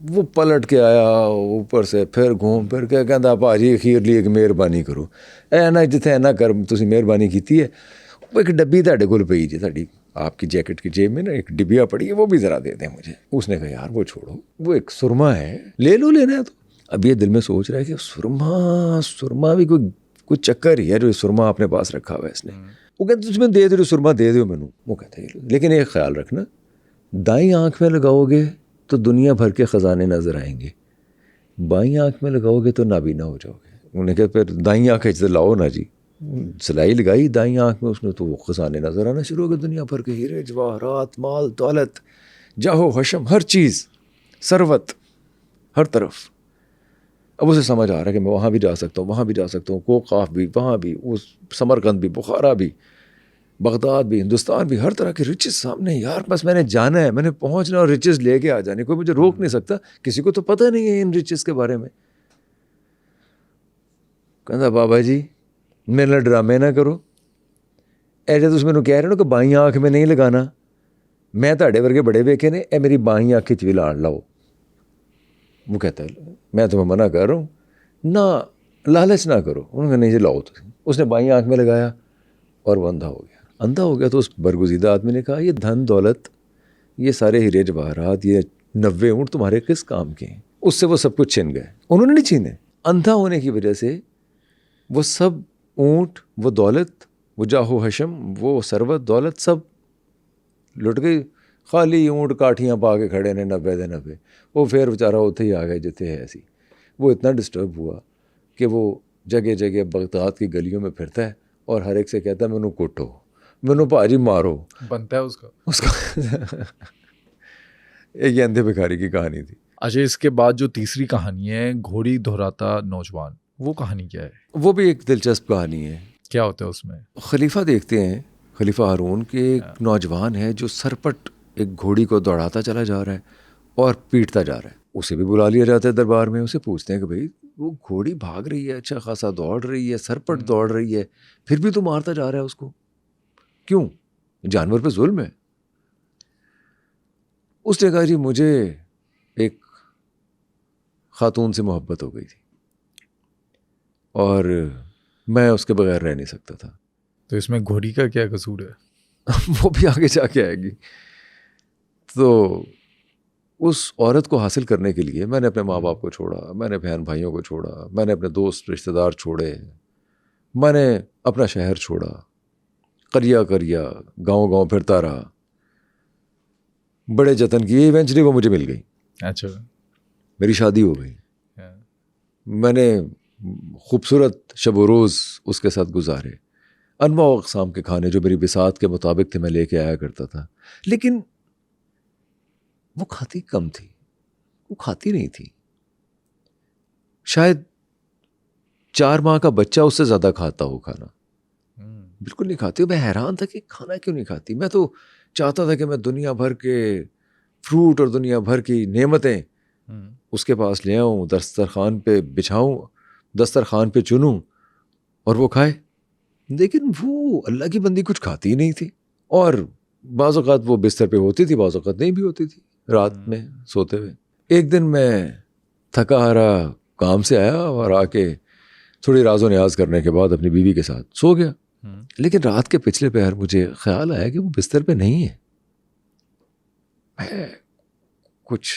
وہ پلٹ کے آیا اوپر سے, پھر گھوم پھر کے کہندا ਭਾਜੀ ਅਖੀਰ ਲਈ ਇੱਕ ਮਿਹਰਬਾਨੀ ਕਰੋ. ਐ ਨਾ ਜਿੱਥੇ ਨਾ ਕਰ ਤੁਸੀਂ ਮਿਹਰਬਾਨੀ ਕੀਤੀ ہے, وہ ایک ڈبی ਤੁਹਾਡੇ ਕੋਲ پئی جی, ਤੁਹਾਡੀ آپ کی جیکٹ کی جیب میں نا ایک ڈبیا پڑی ہے, وہ بھی ذرا دے دیں مجھے. اس نے کہا یار وہ چھوڑو, وہ ایک سرما ہے, لے لو, لینا ہے تو. اب یہ دل میں سوچ رہا ہے کہ سرما بھی کوئی چکر ہی ہے جو سرما اپنے پاس رکھا ہوا ہے اس نے. وہ کہتے تجھ میں دے دو سرما, دے دو مینوں. وہ کہتا ہے لیکن ایک خیال رکھنا, دائیں آنکھ میں لگاؤ گے تو دنیا بھر کے خزانے نظر آئیں گے, بائیں آنکھ میں لگاؤ گے تو نابینا ہو جاؤ گے. انہوں نے کہا پھر دائیں آنکھ سے لاؤ نا جی. سلائی لگائی دائیں آنکھ میں اس نے, تو وہ خزانے نظر آنا شروع ہو گئے, دنیا بھر کے ہیرے جواہرات, مال دولت, جاہو حشم, ہر چیز, ثروت ہر طرف. اب اسے سمجھ آ رہا ہے کہ میں وہاں بھی جا سکتا ہوں, وہاں بھی جا سکتا ہوں, کوقاف بھی, وہاں بھی, اس سمرقند بھی, بخارا بھی, بغداد بھی, ہندوستان بھی, ہر طرح کے رچز سامنے. یار بس میں نے جانا ہے, میں نے پہنچنا اور رچز لے کے آ جانے, کوئی مجھے روک نہیں سکتا. کسی کو تو پتہ نہیں ہے ان رچز کے بارے میں. کہندا بابا جی میرے نال ڈرامے نہ کرو, ایسے تم مینوں کہہ رہے ہو کہ بائیں آنکھ میں نہیں لگانا, میں تہاڈے ورگے بڑے ویکھے نے, اے میری بائیں آنکھ وچ بھی لاڑ لاؤ. وہ کہتا ہے میں تمہیں منع کر رہا ہوں, نہ لالچ نہ کرو. انہوں نے نہیں جی لاؤ. اس نے بائیں آنکھ میں لگایا اور وہ اندھا ہو گیا. اندھا ہو گیا تو اس برگزیدہ آدمی نے کہا یہ دھن دولت, یہ سارے ہیرے جواہرات, یہ 90 اونٹ تمہارے کس کام کے ہیں. اس سے وہ سب کچھ چھن گئے. انہوں نے نہیں چھینے, اندھا ہونے کی وجہ سے وہ سب اونٹ, وہ دولت, وہ جاہو حشم, وہ ثروت دولت سب لٹ گئی. خالی اونٹ کاٹھیاں پا کے کھڑے نے 90 دے 90. وہ پھر بیچارہ اتھے ہی آ گئے جتنے ہے ایسی. وہ اتنا ڈسٹرب ہوا کہ وہ جگہ جگہ بغداد کی گلیوں میں پھرتا ہے اور ہر ایک سے کہتا ہے مینوں کوٹو, مینوں بھاجی مارو. بنتا ہے اس کا ایک یہ اندھے بھکاری کی کہانی تھی. اچھا اس کے بعد جو تیسری کہانی ہے گھوڑی دہراتا نوجوان، وہ کہانی کیا ہے؟ وہ بھی ایک دلچسپ کہانی ہے. کیا ہوتا ہے اس میں؟ خلیفہ دیکھتے ہیں، خلیفہ ہارون کے ایک نوجوان ہے جو سرپٹ ایک گھوڑی کو دوڑاتا چلا جا رہا ہے اور پیٹتا جا رہا ہے. اسے بھی بلا لیا جاتا ہے دربار میں. اسے پوچھتے ہیں کہ بھائی وہ گھوڑی بھاگ رہی ہے، اچھا خاصا دوڑ رہی ہے، سرپٹ دوڑ رہی ہے، پھر بھی تو مارتا جا رہا ہے اس کو، کیوں؟ جانور پہ ظلم ہے. اس نے کہا جی مجھے ایک خاتون سے محبت ہو گئی تھی اور میں اس کے بغیر رہ نہیں سکتا تھا. تو اس میں گھوڑی کا کیا قصور ہے؟ وہ بھی آگے جا کے آئے گی. تو اس عورت کو حاصل کرنے کے لیے میں نے اپنے ماں باپ کو چھوڑا، میں نے بہن بھائیوں کو چھوڑا، میں نے اپنے دوست رشتہ دار چھوڑے، میں نے اپنا شہر چھوڑا، قریہ قریہ گاؤں گاؤں پھرتا رہا، بڑے جتن کیے، ایونچولی وہ مجھے مل گئی. اچھا. میری شادی ہو گئی، میں نے خوبصورت شب و روز اس کے ساتھ گزارے، انواع و اقسام کے کھانے جو میری بساط کے مطابق تھے میں لے کے آیا کرتا تھا. لیکن وہ کھاتی کم تھی، وہ کھاتی نہیں تھی. شاید 4 ماہ کا بچہ اس سے زیادہ کھاتا ہو کھانا. بالکل نہیں کھاتی. میں حیران تھا کہ کھانا کیوں نہیں کھاتی. میں تو چاہتا تھا کہ میں دنیا بھر کے فروٹ اور دنیا بھر کی نعمتیں اس کے پاس لے آؤں، دسترخوان پہ بچھاؤں، دسترخوان پہ چنوں اور وہ کھائے. لیکن وہ اللہ کی بندی کچھ کھاتی ہی نہیں تھی. اور بعض اوقات وہ بستر پہ ہوتی تھی، بعض اوقات نہیں بھی ہوتی تھی، رات میں سوتے ہوئے. ایک دن میں تھکا ہارا کام سے آیا اور آ کے تھوڑی راز و نیاز کرنے کے بعد اپنی بیوی کے ساتھ سو گیا. لیکن رات کے پچھلے پہر مجھے خیال آیا کہ وہ بستر پہ نہیں ہے. میں کچھ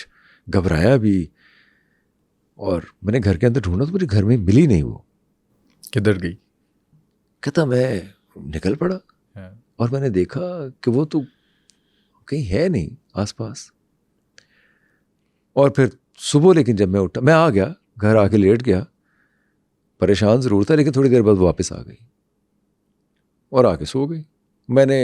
گھبرایا بھی اور میں نے گھر کے اندر ڈھونڈا تو مجھے گھر میں ملی نہیں. وہ کدھر گئی؟ کہتا میں نکل پڑا اور میں نے دیکھا کہ وہ تو کہیں ہے نہیں آس پاس. اور پھر صبح لیکن جب میں اٹھا، میں آ گیا گھر، آ کے لیٹ گیا، پریشان ضرور تھا، لیکن تھوڑی دیر بعد واپس آ گئی اور آ کے سو گئی. میں نے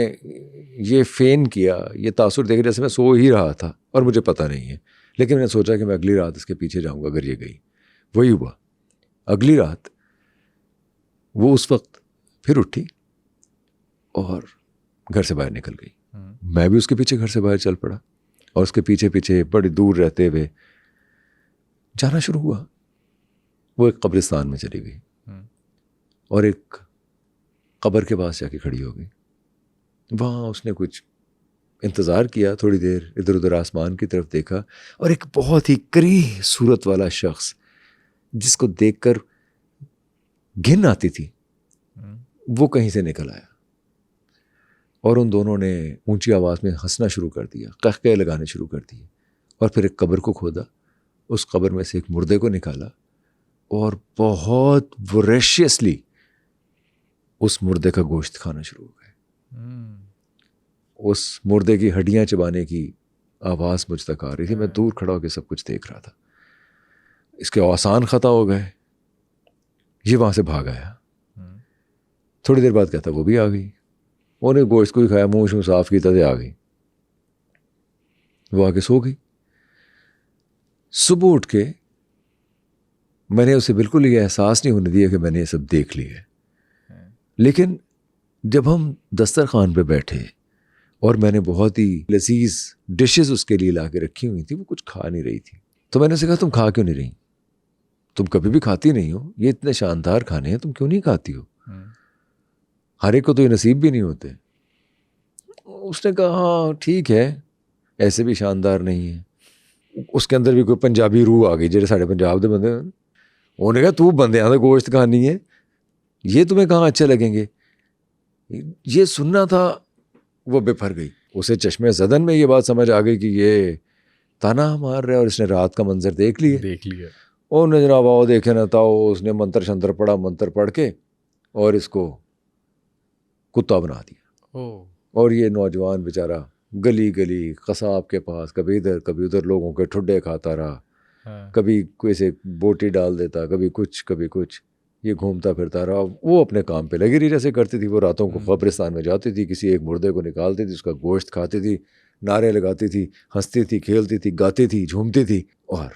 یہ فین کیا، یہ تاثر دیکھا جیسے میں سو ہی رہا تھا اور مجھے پتہ نہیں ہے. لیکن میں نے سوچا کہ میں اگلی رات اس کے پیچھے جاؤں گا اگر یہ گئی. وہی ہوا. اگلی رات وہ اس وقت پھر اٹھی اور گھر سے باہر نکل گئی. میں بھی اس کے پیچھے گھر سے باہر چل پڑا اور اس کے پیچھے پیچھے بڑی دور رہتے ہوئے جانا شروع ہوا. وہ ایک قبرستان میں چلی گئی اور ایک قبر کے پاس جا کے کھڑی ہو گئی. وہاں اس نے کچھ انتظار کیا، تھوڑی دیر ادھر ادھر آسمان کی طرف دیکھا اور ایک بہت ہی کریہ صورت والا شخص جس کو دیکھ کر گھن آتی تھی وہ کہیں سے نکل آیا اور ان دونوں نے اونچی آواز میں ہنسنا شروع کر دیا، قہقہے لگانے شروع کر دیے. اور پھر ایک قبر کو کھودا، اس قبر میں سے ایک مردے کو نکالا اور بہت وریشیسلی اس مردے کا گوشت کھانا شروع ہو گئے. اس مردے کی ہڈیاں چبانے کی آواز مجھ تک آ رہی تھی. میں دور کھڑا ہو کے سب کچھ دیکھ رہا تھا. اس کے آسان خطا ہو گئے. یہ وہاں سے بھاگ آیا. تھوڑی دیر بعد کہتا وہ بھی آ گئی. انہیں گوشت کو ہی کھایا، منہ شو صاف کی طرح آ گئی. وہ آ کے سو گئی. صبح اٹھ کے میں نے اسے بالکل یہ احساس نہیں ہونے دیا کہ میں نے یہ سب دیکھ لی ہے. لیکن جب ہم دسترخوان پہ بیٹھے اور میں نے بہت ہی لذیذ ڈشز اس کے لیے لا کے رکھی ہوئی تھی، وہ کچھ کھا نہیں رہی تھی. تو میں نے اسے کہا تم کھا کیوں نہیں رہی؟ تم کبھی بھی کھاتی نہیں ہو، یہ اتنے شاندار کھانے ہیں، تم کیوں نہیں کھاتی ہو؟ ہر ایک کو تو یہ نصیب بھی نہیں ہوتے. اس نے کہا ہاں ٹھیک ہے، ایسے بھی شاندار نہیں ہے. اس کے اندر بھی کوئی پنجابی روح آ گئی، جیسے ساڑھے پنجاب دے بندے. انہوں نے کہا تو بندے آدھے گوشت کھانی ہے، یہ تمہیں کہاں اچھے لگیں گے؟ یہ سننا تھا. وہ بے پھر گئی. اسے چشمے زدن میں یہ بات سمجھ آ گئی کہ یہ تانا مار رہا ہے اور اس نے رات کا منظر دیکھ لیا. اور نے جناب آؤ دیکھے نہ تاؤ، اس نے منتر شنتر پڑھا، منتر پڑھ کے اور اس کو کتا بنا دیا. اور یہ نوجوان بیچارہ گلی گلی قصاب کے پاس کبھی ادھر لوگوں کے ٹھڈے کھاتا رہا. کبھی کوئی سے بوٹی ڈال دیتا، کبھی کچھ یہ گھومتا پھرتا رہا. وہ اپنے کام پہ لگی رہی جیسے کرتی تھی. وہ راتوں کو قبرستان میں جاتی تھی، کسی ایک مردے کو نکالتی تھی، اس کا گوشت کھاتی تھی، نعرے لگاتی تھی, ہنستی تھی, کھیلتی تھی, گاتی تھی, جھومتی تھی اور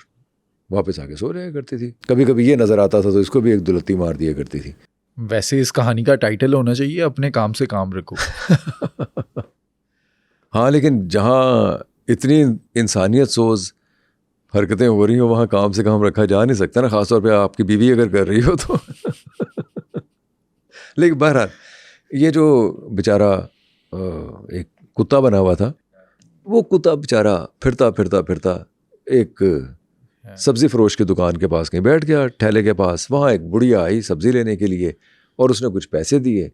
واپس آ کے سو جایا کرتی تھی. کبھی کبھی یہ نظر آتا تھا تو اس کو بھی ایک دلتی مار دیا کرتی تھی. ویسے اس کہانی کا ٹائٹل ہونا چاہیے اپنے کام سے کام رکھو. ہاں, لیکن جہاں اتنی انسانیت سوز حرکتیں ہو رہی ہوں وہاں کام سے کام رکھا جا نہیں سکتا نا, خاص طور پہ آپ کی بیوی اگر کر رہی ہو تو. لیکن بہرحال یہ جو بیچارہ ایک کتا بنا ہوا تھا, وہ کتا بیچارہ پھرتا پھرتا پھرتا ایک سبزی فروش کی دکان کے پاس کہیں بیٹھ گیا, ٹھیلے کے پاس. وہاں ایک بڑھیا آئی سبزی لینے کے لیے اور اس نے کچھ پیسے دیے.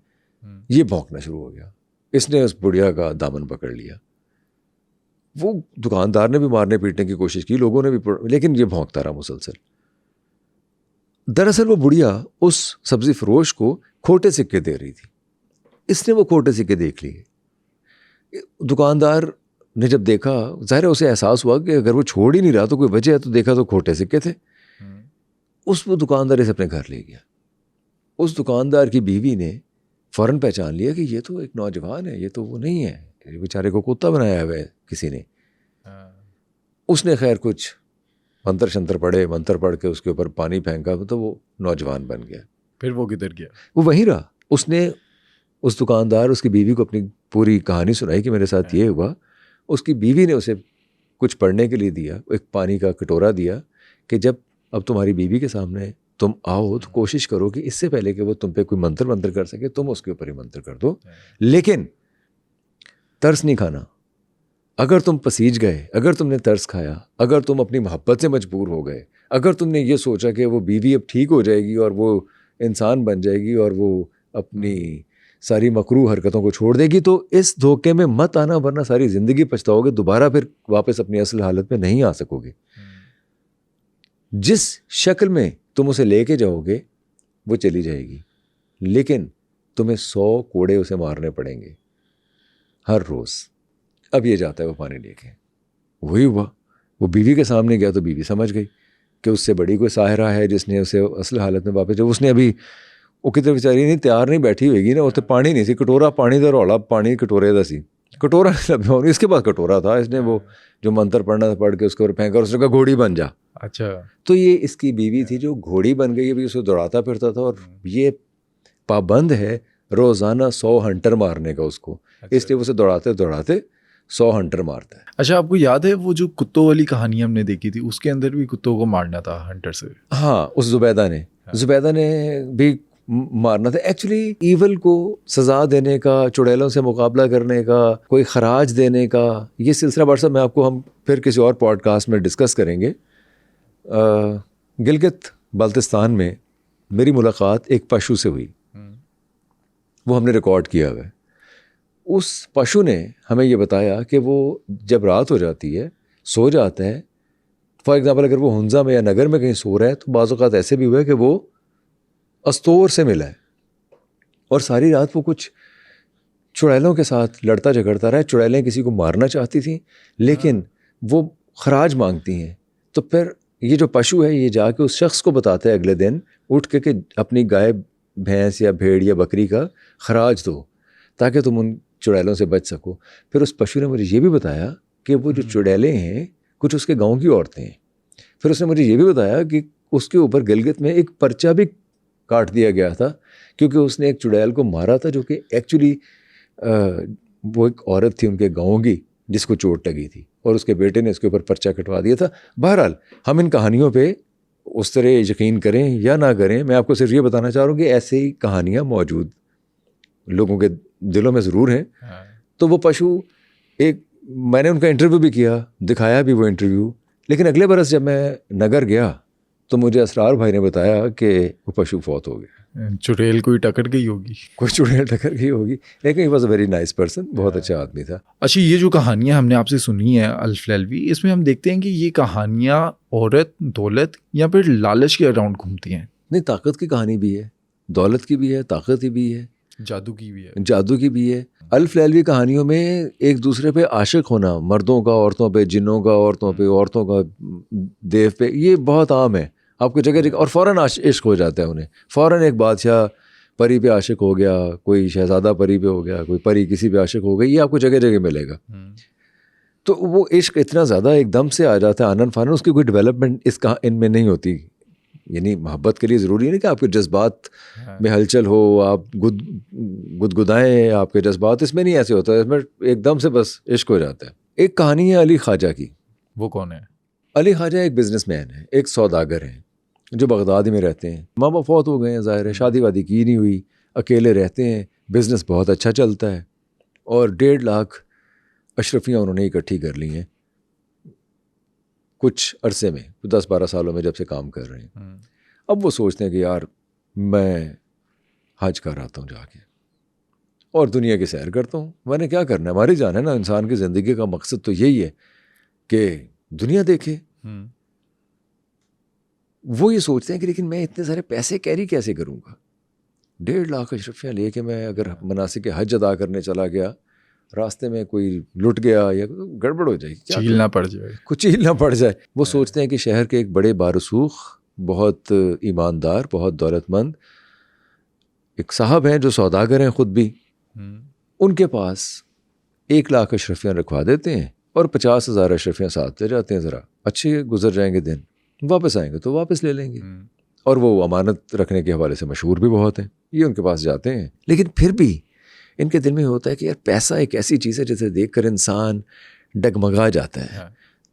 یہ بھونکنا شروع ہو گیا. اس نے اس بڑھیا کا دامن پکڑ لیا. وہ دکاندار نے بھی مارنے پیٹنے کی کوشش کی, لوگوں نے بھی, لیکن یہ بھونکتا رہا مسلسل. دراصل وہ بڑھیا اس سبزی فروش کو کھوٹے سکے دے رہی تھی. اس نے وہ کھوٹے سکے دیکھ لیے. دکاندار نے جب دیکھا, ظاہر ہے اسے احساس ہوا کہ اگر وہ چھوڑ ہی نہیں رہا تو کوئی وجہ ہے, تو دیکھا تو کھوٹے سکے تھے. اس وہ دکاندار اسے اپنے گھر لے گیا. اس دکاندار کی بیوی نے فوراً پہچان لیا کہ یہ تو ایک نوجوان ہے, یہ تو وہ نہیں ہے, بیچارے کو کتا بنایا ہوا ہے کسی نے. اس نے خیر کچھ منتر شنتر پڑھے, منتر پڑھ کے اس کے اوپر پانی پھینکا تو وہ نوجوان بن گیا. پھر وہ کدھر گیا؟ وہ وہیں رہا. اس نے اس دکاندار اس کی بیوی کو اپنی پوری کہانی سنائی کہ میرے ساتھ یہ ہوا. اس کی بیوی نے اسے کچھ پڑھنے کے لیے دیا, ایک پانی کا کٹورا دیا کہ جب اب تمہاری بیوی کے سامنے تم آؤ تو کوشش کرو کہ اس سے پہلے کہ وہ تم پہ کوئی منتر کر سکے تم اس کے اوپر ہی منتر کر دو, لیکن ترس نہیں کھانا. اگر تم پسیج گئے, اگر تم نے ترس کھایا, اگر تم اپنی محبت سے مجبور ہو گئے, اگر تم نے یہ سوچا کہ وہ بیوی اب ٹھیک ہو جائے گی اور وہ انسان بن جائے گی اور وہ اپنی ساری مکروہ حرکتوں کو چھوڑ دے گی, تو اس دھوکے میں مت آنا, ورنہ ساری زندگی پچھتاؤ گے, دوبارہ پھر واپس اپنی اصل حالت میں نہیں آ سکو گے. جس شکل میں تم اسے لے کے جاؤ گے وہ چلی جائے گی, لیکن تمہیں 100 کوڑے اسے مارنے پڑیں گے ہر روز. اب یہ جاتا ہے وہ پانی لے کے. وہی ہوا, وہ بیوی کے سامنے گیا تو بیوی سمجھ گئی کہ اس سے بڑی کوئی ساحرہ ہے جس نے اسے اصل حالت میں واپس, جب اس نے ابھی وہ کتنے بیچاری نہیں تیار نہیں بیٹھی ہوئے گی نا, اتنے پانی نہیں سی, کٹورا پانی دا رولا, پانی کٹورے دا سی, کٹورا نہیں, اس کے بعد کٹورا تھا. اس نے وہ جو منتر پڑھنا تھا پڑھ کے اس کے اوپر پھینکا اور اس نے کہا گھوڑی بن جا. اچھا, تو یہ اس کی بیوی تھی جو گھوڑی بن گئی, ابھی اسے دوڑاتا پھرتا تھا, اور یہ پابند ہے روزانہ 100 ہنٹر مارنے کا اس کو, اس لیے اسے دوڑاتے دوڑاتے 100 ہنٹر مارتا ہے. اچھا, آپ کو یاد ہے وہ جو کتوں والی کہانی ہم نے دیکھی تھی, اس کے اندر بھی کتوں کو مارنا تھا ہنٹر سے؟ ہاں, اس زبیدہ نے بھی مارنا تھا. ایکچولی ایول کو سزا دینے کا, چڑیلوں سے مقابلہ کرنے کا, کوئی خراج دینے کا, یہ سلسلہ بار صاحب میں آپ کو ہم پھر کسی اور پوڈ کاسٹ میں ڈسکس کریں گے. گلگت بلتستان میں میری ملاقات ایک پشو سے ہوئی, وہ ہم نے ریکارڈ کیا ہوا ہے. اس پشو نے ہمیں یہ بتایا کہ وہ جب رات ہو جاتی ہے, سو جاتا ہے. فار ایگزامپل اگر وہ ہنزا میں یا نگر میں کہیں سو رہا ہے تو بعض اوقات ایسے بھی ہوا ہے کہ وہ استور سے ملا ہے اور ساری رات وہ کچھ چڑیلوں کے ساتھ لڑتا جھگڑتا رہا. چڑیلیں کسی کو مارنا چاہتی تھیں لیکن وہ خراج مانگتی ہیں. تو پھر یہ جو پشو ہے یہ جا کے اس شخص کو بتاتا ہے اگلے دن اٹھ کے کہ اپنی گائے بھینس یا بھیڑ یا بکری کا خراج دو تاکہ تم ان چڑیلوں سے بچ سکو. پھر اس پشو نے مجھے یہ بھی بتایا کہ وہ جو چڑیلیں ہیں کچھ اس کے گاؤں کی عورتیں ہیں. پھر اس نے مجھے یہ بھی بتایا کہ اس کے اوپر گلگت میں ایک پرچہ بھی کاٹ دیا گیا تھا کیونکہ اس نے ایک چڑیل کو مارا تھا جو کہ ایکچولی وہ ایک عورت تھی ان کے گاؤں کی جس کو چوٹ لگی تھی, اور اس کے بیٹے نے اس کے اوپر پرچہ کٹوا دیا تھا. بہرحال ہم ان کہانیوں پہ اس طرح یقین کریں یا نہ کریں, میں آپ کو صرف یہ بتانا چاہ رہا ہوں کہ ایسے ہی کہانیاں موجود لوگوں کے دلوں میں ضرور ہیں. تو وہ پشو ایک, میں نے ان کا انٹرویو بھی کیا, دکھایا بھی وہ انٹرویو, لیکن اگلے برس جب میں نگر گیا تو مجھے اسرار بھائی نے بتایا کہ وہ پشو فوت ہو گیا. چڑیل کوئی ٹکر گئی ہوگی, کوئی چڑیل ٹکر گئی ہوگی, لیکن he was a very nice person, بہت اچھا آدمی تھا. اچھا, یہ جو کہانیاں ہم نے آپ سے سنی ہیں الف لیلوی, اس میں ہم دیکھتے ہیں کہ یہ کہانیاں عورت, دولت یا پھر لالچ کے اراؤنڈ گھومتی ہیں. نہیں, طاقت کی کہانی بھی ہے, دولت کی بھی ہے, طاقت کی بھی ہے, جادو کی بھی ہے, جادو کی بھی ہے. الف لیلوی کہانیوں میں ایک دوسرے پہ عاشق ہونا, مردوں کا عورتوں پہ, جنوں کا عورتوں پہ, عورتوں کا دیو پہ, یہ بہت عام ہے آپ کو جگہ جگہ, اور فوراً عشق ہو جاتا ہے انہیں. فوراً ایک بادشاہ پری پہ عاشق ہو گیا, کوئی شہزادہ پری پہ ہو گیا, کوئی پری کسی پہ عاشق ہو گئی, یہ آپ کو جگہ جگہ ملے گا. تو وہ عشق اتنا زیادہ ایک دم سے آ جاتا ہے آنن فانن, اس کی کوئی ڈیولپمنٹ ان میں نہیں ہوتی. یعنی محبت کے لیے ضروری نہیں کہ آپ کے جذبات میں ہلچل ہو, آپ گدگدائیں آپ کے جذبات, اس میں نہیں ایسے ہوتا ہے. اس میں ایک دم سے بس عشق ہو جاتا ہے. ایک کہانی ہے علی خواجہ کی. وہ کون ہے؟ علی خواجہ ایک بزنس مین ہے, ایک سوداگر ہیں جو بغداد میں رہتے ہیں. ماں باپ فوت ہو گئے ہیں, ظاہر ہے شادی وادی کی نہیں ہوئی, اکیلے رہتے ہیں, بزنس بہت اچھا چلتا ہے, اور 1.5 لاکھ اشرفیاں انہوں نے اکٹھی کر لی ہیں کچھ عرصے میں, 10-12 سالوں میں جب سے کام کر رہے ہیں. اب وہ سوچتے ہیں کہ یار میں حج کر آتا ہوں جا کے اور دنیا کی سیر کرتا ہوں. میں نے کیا کرنا ہے, ہماری جان ہے نا, انسان کی زندگی کا مقصد تو یہی ہے کہ دنیا دیکھے. وہ یہ سوچتے ہیں کہ لیکن میں اتنے سارے پیسے کیری کیسے کروں گا, 1.5 لاکھ اشرفیاں لے کے میں اگر مناسک حج ادا کرنے چلا گیا, راستے میں کوئی لٹ گیا یا گڑبڑ ہو جائے گی, چیلنا پڑ جائے, کچھ چیلنا پڑ جائے. وہ سوچتے ہیں کہ شہر کے ایک بڑے بارسوخ, بہت ایماندار, بہت دولت مند ایک صاحب ہیں جو سوداگر ہیں خود بھی, ان کے پاس 1 لاکھ اشرفیاں رکھوا دیتے ہیں اور 50,000 اشرفیاں ساتھ لے جاتے ہیں. ذرا اچھے گزر جائیں گے دن, واپس آئیں گے تو واپس لے لیں گے. اور وہ امانت رکھنے کے حوالے سے مشہور بھی بہت ہیں. یہ ان کے پاس جاتے ہیں, لیکن پھر بھی ان کے دل میں ہوتا ہے کہ یار پیسہ ایک ایسی چیز ہے جسے دیکھ کر انسان ڈگمگا جاتا ہے,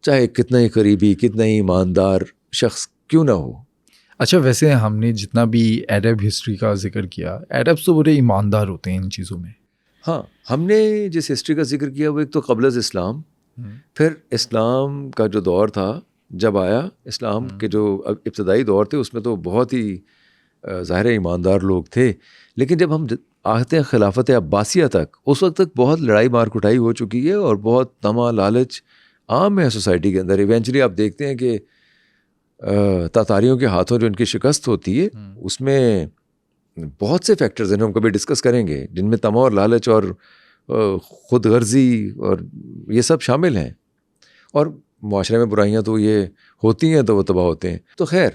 چاہے کتنا ہی قریبی, کتنا ہی ایماندار شخص کیوں نہ ہو. اچھا, ویسے ہم نے جتنا بھی عرب ہسٹری کا ذکر کیا, عرب تو بڑے ایماندار ہوتے ہیں ان چیزوں میں. ہاں, ہم نے جس ہسٹری کا ذکر کیا وہ ایک تو قبل از اسلام, پھر اسلام کا جو دور تھا جب آیا, اسلام کے جو ابتدائی دور تھے اس میں تو بہت ہی ظاہر ایماندار لوگ تھے. لیکن جب ہم آتے ہیں خلافت عباسیہ تک, اس وقت تک بہت لڑائی مار کٹائی ہو چکی ہے اور بہت طمع لالچ عام ہے سوسائٹی کے اندر. ایونچولی آپ دیکھتے ہیں کہ تاتاریوں کے ہاتھوں جو ان کی شکست ہوتی ہے اس میں بہت سے فیکٹرز ہیں ہم کبھی ڈسکس کریں گے, جن میں طمع اور لالچ اور خود غرضی اور یہ سب شامل ہیں. اور معاشرے میں برائیاں تو یہ ہوتی ہیں تو وہ تباہ ہوتے ہیں. تو خیر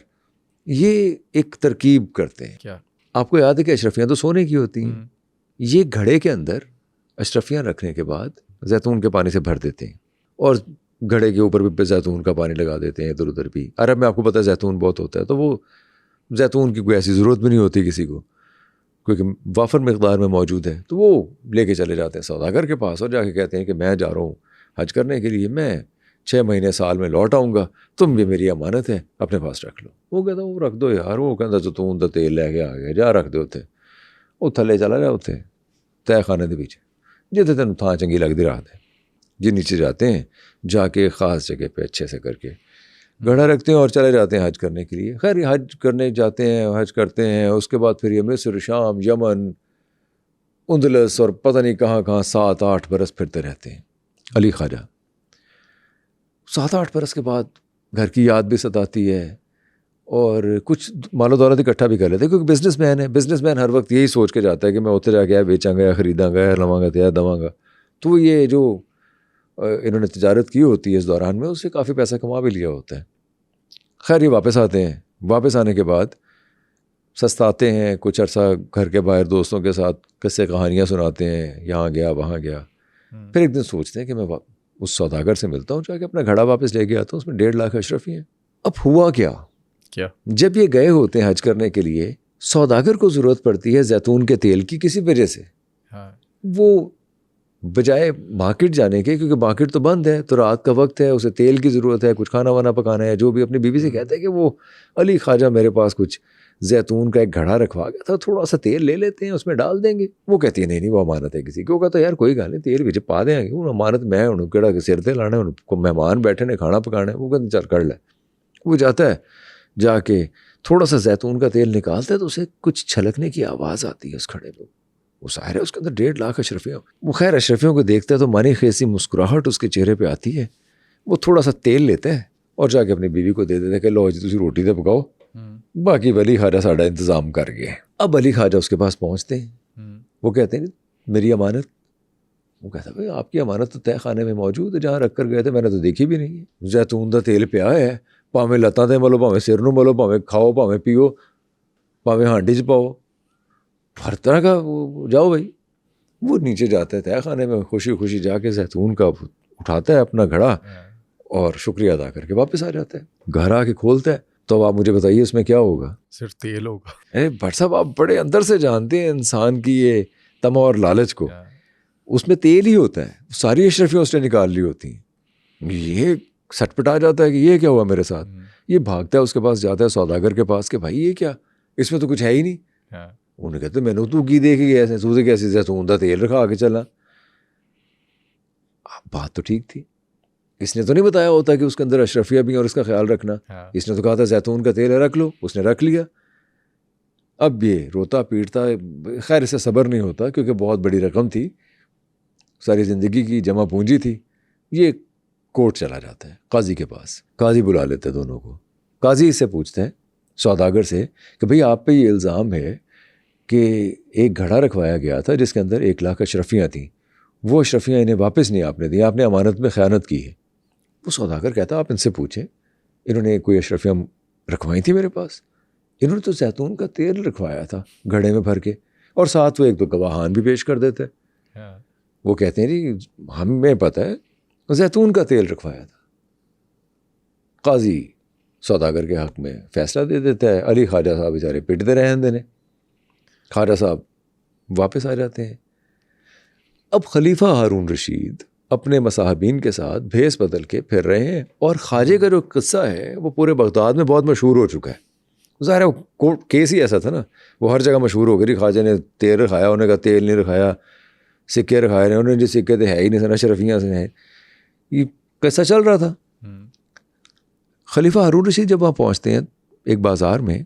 یہ ایک ترکیب کرتے ہیں. کیا آپ کو یاد ہے کہ اشرفیاں تو سونے کی ہوتی ہیں, یہ گھڑے کے اندر اشرفیاں رکھنے کے بعد زیتون کے پانی سے بھر دیتے ہیں اور گھڑے کے اوپر بھی زیتون کا پانی لگا دیتے ہیں ادھر ادھر بھی. عرب میں آپ کو پتہ ہے زیتون بہت ہوتا ہے, تو وہ زیتون کی کوئی ایسی ضرورت بھی نہیں ہوتی کسی کو, کیونکہ وافر مقدار میں موجود ہے. تو وہ لے کے چلے جاتے ہیں سوداگر کے پاس اور جا کے کہتے ہیں کہ میں جا رہا ہوں حج کرنے کے لیے, میں 6 مہینے سال میں لوٹ آؤں گا, تم بھی میری امانت ہے اپنے پاس رکھ لو. وہ کہتا وہ رکھ دو یار, وہ کہتا زیتون دا تیل لے کے آ گیا, جا رکھ دو اتنے. وہ تھلے چلا جا اتنے طے خانے دے پیچھے جتنے تین تھان چنگی لگتی رکھ دے. جی نیچے جاتے ہیں, جا کے خاص جگہ پہ اچھے سے کر کے گھڑا رکھتے ہیں اور چلے جاتے ہیں حج کرنے کے لیے. خیر یہ حج کرنے جاتے ہیں, حج کرتے ہیں, اس کے بعد پھر یہ مصر, شام, یمن, اندلس اور پتہ نہیں کہاں کہاں 7-8 برس پھرتے رہتے ہیں. علی خواجہ 7-8 برس کے بعد گھر کی یاد بھی ستاتی ہے اور کچھ مال و دولت اکٹھا بھی کر لیتے ہیں, کیونکہ بزنس مین ہے. بزنس مین ہر وقت یہی سوچ کے جاتا ہے کہ میں اتنے جا کے یا بیچاں گا یا خریداں گا یا لواں گا یا دواں گا. تو یہ جو انہوں نے تجارت کی ہوتی ہے اس دوران میں, اس سے کافی پیسہ کما بھی لیا ہوتا ہے. خیر یہ واپس آتے ہیں, واپس آنے کے بعد سستاتے ہیں, کچھ عرصہ گھر کے باہر دوستوں کے ساتھ قصے کہانیاں سناتے ہیں, یہاں گیا وہاں گیا. پھر ایک دن سوچتے ہیں کہ میں اس سوداگر سے ملتا ہوں, جا کے اپنا گھڑا واپس لے کے آتا ہوں, اس میں 1.5 لاکھ اشرفی ہیں. اب ہوا کیا, جب یہ گئے ہوتے ہیں حج کرنے کے لیے, سوداگر کو ضرورت پڑتی ہے زیتون کے تیل کی کسی وجہ سے. وہ بجائے مارکیٹ جانے کے, کیونکہ مارکیٹ تو بند ہے, تو رات کا وقت ہے, اسے تیل کی ضرورت ہے, کچھ کھانا وانا پکانا ہے, جو بھی اپنی بیوی سے کہتا ہے کہ وہ علی خواجہ میرے پاس کچھ زیتون کا ایک گھڑا رکھوا گیا تھا, تھوڑا سا تیل لے لیتے ہیں, اس میں ڈال دیں گے. وہ کہتی ہے نہیں وہ امانت ہے کسی کی. وہ کہتا ہے یار کوئی گل نہیں, تیل بچ پا دیں گے, وہ امانت میں ہوں کہڑا سر تے لانا, کو مہمان بیٹھے نے کھانا پکانا ہے. وہ کہتے چل کر لے. وہ جاتا ہے, جا کے تھوڑا سا زیتون کا تیل نکالتا ہے تو اسے کچھ چھلکنے کی آواز آتی ہے اس کھڑے میں. وہ ظاہر ہے اس کے اندر 1.5 لاکھ اشرفیاں. وہ خیر اشرفیوں کو دیکھتا ہے تو مانی خیسی مسکراہٹ اس کے چہرے پہ آتی ہے. وہ تھوڑا سا تیل لیتے ہیں اور جا کے اپنی بیوی کو دے دیتے ہیں کہ لو جی تسی روٹی تے پکاؤ, باقی علی خواجہ ساڈا انتظام کر گئے. اب علی خواجہ اس کے پاس پہنچتے ہیں, وہ کہتے ہیں میری امانت. وہ کہتا ہے بھائی آپ کی امانت تو طے خانے میں موجود ہے, جہاں رکھ کر گئے تھے میں نے تو دیکھی بھی نہیں ہے. زیتون دا تیل پیا ہے, پاویں لتاں تے ملو, پاویں سر نوں ملو, پاویں کھاؤ, پاویں پیو, پاویں ہانڈی چ پاؤ, ہر طرح کا. جاؤ بھائی. وہ نیچے جاتے ہیں طے خانے میں, خوشی خوشی جا کے زیتون کا اٹھاتا ہے اپنا گھڑا اور شکریہ ادا کر کے واپس آ جاتا ہے. گھر آ کے کھولتا ہے تو آپ مجھے بتائیے اس میں کیا ہوگا؟ صرف تیل ہوگا. بھٹ صاحب آپ بڑے اندر سے جانتے ہیں انسان کی یہ طمع اور لالچ کو. اس میں تیل ہی ہوتا ہے, ساری اشرفیاں اس نے نکال لی ہوتی ہیں. یہ سٹ پٹا جاتا ہے کہ یہ کیا ہوا میرے ساتھ. یہ بھاگتا ہے اس کے پاس, جاتا ہے سوداگر کے پاس کہ بھائی یہ کیا, اس میں تو کچھ ہے ہی نہیں. انہوں نے کہتے میں نے تو کی دیکھی ایسے سوزے کیسے زیتون کا تیل رکھا آگے چلا. بات تو ٹھیک تھی, اس نے تو نہیں بتایا ہوتا کہ اس کے اندر اشرفیہ بھی اور اس کا خیال رکھنا. اس نے تو کہا تھا زیتون کا تیل ہے رکھ لو, اس نے رکھ لیا. اب یہ روتا پیٹتا, خیر اسے صبر نہیں ہوتا کیونکہ بہت بڑی رقم تھی, ساری زندگی کی جمع پونجی تھی. یہ کورٹ چلا جاتا ہے قاضی کے پاس. قاضی بلا لیتے دونوں کو. قاضی اس سے پوچھتے ہیں سوداگر سے کہ بھئی آپ پہ یہ الزام ہے کہ ایک گھڑا رکھوایا گیا تھا جس کے اندر 1 لاکھ اشرفیاں تھیں, وہ اشرفیاں انہیں واپس نہیں آپ نے دی, آپ نے امانت میں خیانت کی ہے. وہ سوداگر کہتا آپ ان سے پوچھیں, انہوں نے کوئی اشرفیاں رکھوائی تھیں میرے پاس؟ انہوں نے تو زیتون کا تیل رکھوایا تھا گھڑے میں بھر کے, اور ساتھ وہ 1-2 گواہان بھی پیش کر دیتے. وہ کہتے ہیں جی ہمیں پتہ ہے زیتون کا تیل رکھوایا تھا. قاضی سوداگر کے حق میں فیصلہ دے دیتا ہے. علی خواجہ صاحب بیچارے پٹتے رہے ہیں دینے. خواجہ صاحب واپس آ جاتے ہیں. اب خلیفہ ہارون رشید اپنے مصاحبین کے ساتھ بھیس بدل کے پھر رہے ہیں, اور خواجے کا جو قصہ ہے وہ پورے بغداد میں بہت مشہور ہو چکا ہے. ظاہر ہے کورٹ کیس ہی ایسا تھا نا, وہ ہر جگہ مشہور ہو گئی. خواجہ نے تیل رکھایا, انہوں نے کہا تیل نہیں رکھایا. سکے رکھائے انہوں نے, جو سکے تھے ہے ہی نہیں سن, اشرفیاں سے ہیں. یہ قصہ چل رہا تھا. خلیفہ ہارون رشید جب وہاں پہنچتے ہیں ایک بازار میں,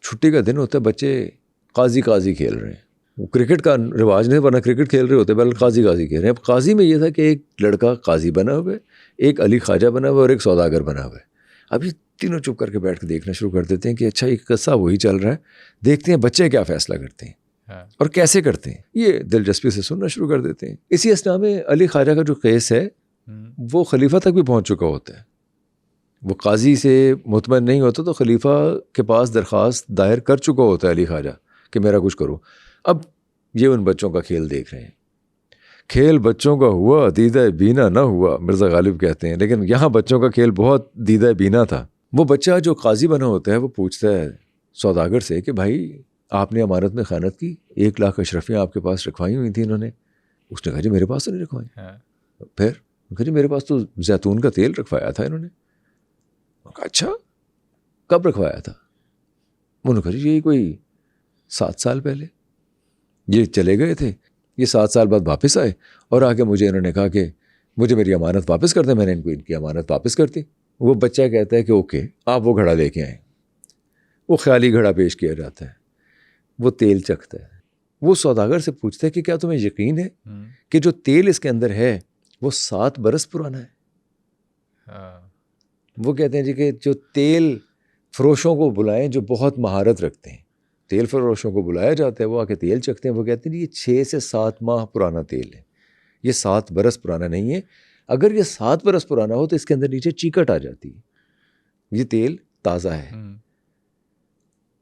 چھٹی کا دن ہوتا ہے, بچے قاضی قاضی کھیل رہے ہیں. وہ کرکٹ کا رواج نہیں, ورنہ کرکٹ کھیل رہے ہوتے, بلکہ قاضی قاضی کھیل رہے ہیں. اب قاضی میں یہ تھا کہ ایک لڑکا قاضی بنا ہوا ہے, ایک علی خواجہ بنا ہوا ہے, اور ایک سوداگر بنا ہوا ہے. اب یہ تینوں چپ کر کے بیٹھ کے دیکھنا شروع کر دیتے ہیں کہ اچھا یہ قصہ وہی چل رہا ہے, دیکھتے ہیں بچے کیا فیصلہ کرتے ہیں اور کیسے کرتے ہیں. یہ دلچسپی سے سننا شروع کر دیتے ہیں. اسی اثنا میں علی خواجہ کا جو کیس ہے وہ خلیفہ تک بھی پہنچ چکا ہوتا ہے. وہ قاضی سے مطمئن نہیں ہوتا تو خلیفہ کے پاس درخواست دائر کر چکا ہوتا ہے علی خواجہ کہ میرا کچھ کرو. اب یہ ان بچوں کا کھیل دیکھ رہے ہیں. کھیل بچوں کا ہوا, دیدہ بینا نہ ہوا, مرزا غالب کہتے ہیں. لیکن یہاں بچوں کا کھیل بہت دیدہ بینا تھا. وہ بچہ جو قاضی بنا ہوتا ہے وہ پوچھتا ہے سوداگر سے کہ بھائی آپ نے امانت میں خیانت کی, 1 لاکھ اشرفیاں آپ کے پاس رکھوائی ہوئی تھیں انہوں نے. اس نے کہا جی میرے پاس تو نہیں رکھوائی. پھر کہا جی میرے پاس تو زیتون کا تیل رکھوایا تھا انہوں نے. اچھا کب رکھوایا تھا؟ انہوں نے کہا جی یہی کوئی 7 سال پہلے. یہ چلے گئے تھے, یہ 7 سال بعد واپس آئے اور آ کے مجھے انہوں نے کہا کہ مجھے میری امانت واپس کر دیں. میں نے ان کو ان کی امانت واپس کر دی. وہ بچہ کہتا ہے کہ اوکے آپ وہ گھڑا لے کے آئیں. وہ خیالی گھڑا پیش کیا جاتا ہے, وہ تیل چکھتا ہے. وہ سوداگر سے پوچھتا ہے کہ کیا تمہیں یقین ہے کہ جو تیل اس کے اندر ہے وہ 7 برس پرانا ہے؟ وہ کہتے ہیں جی کہ جو تیل فروشوں کو بلائیں جو بہت مہارت رکھتے ہیں, تیل فروشوں کو بلایا جاتا ہے, وہ آ کے تیل چکھتے ہیں. وہ کہتے ہیں یہ 6 سے 7 ماہ پرانا تیل ہے, یہ 7 برس پرانا نہیں ہے. اگر یہ 7 برس پرانا ہو تو اس کے اندر نیچے چیکٹ آ جاتی ہے. یہ تیل تازہ ہے.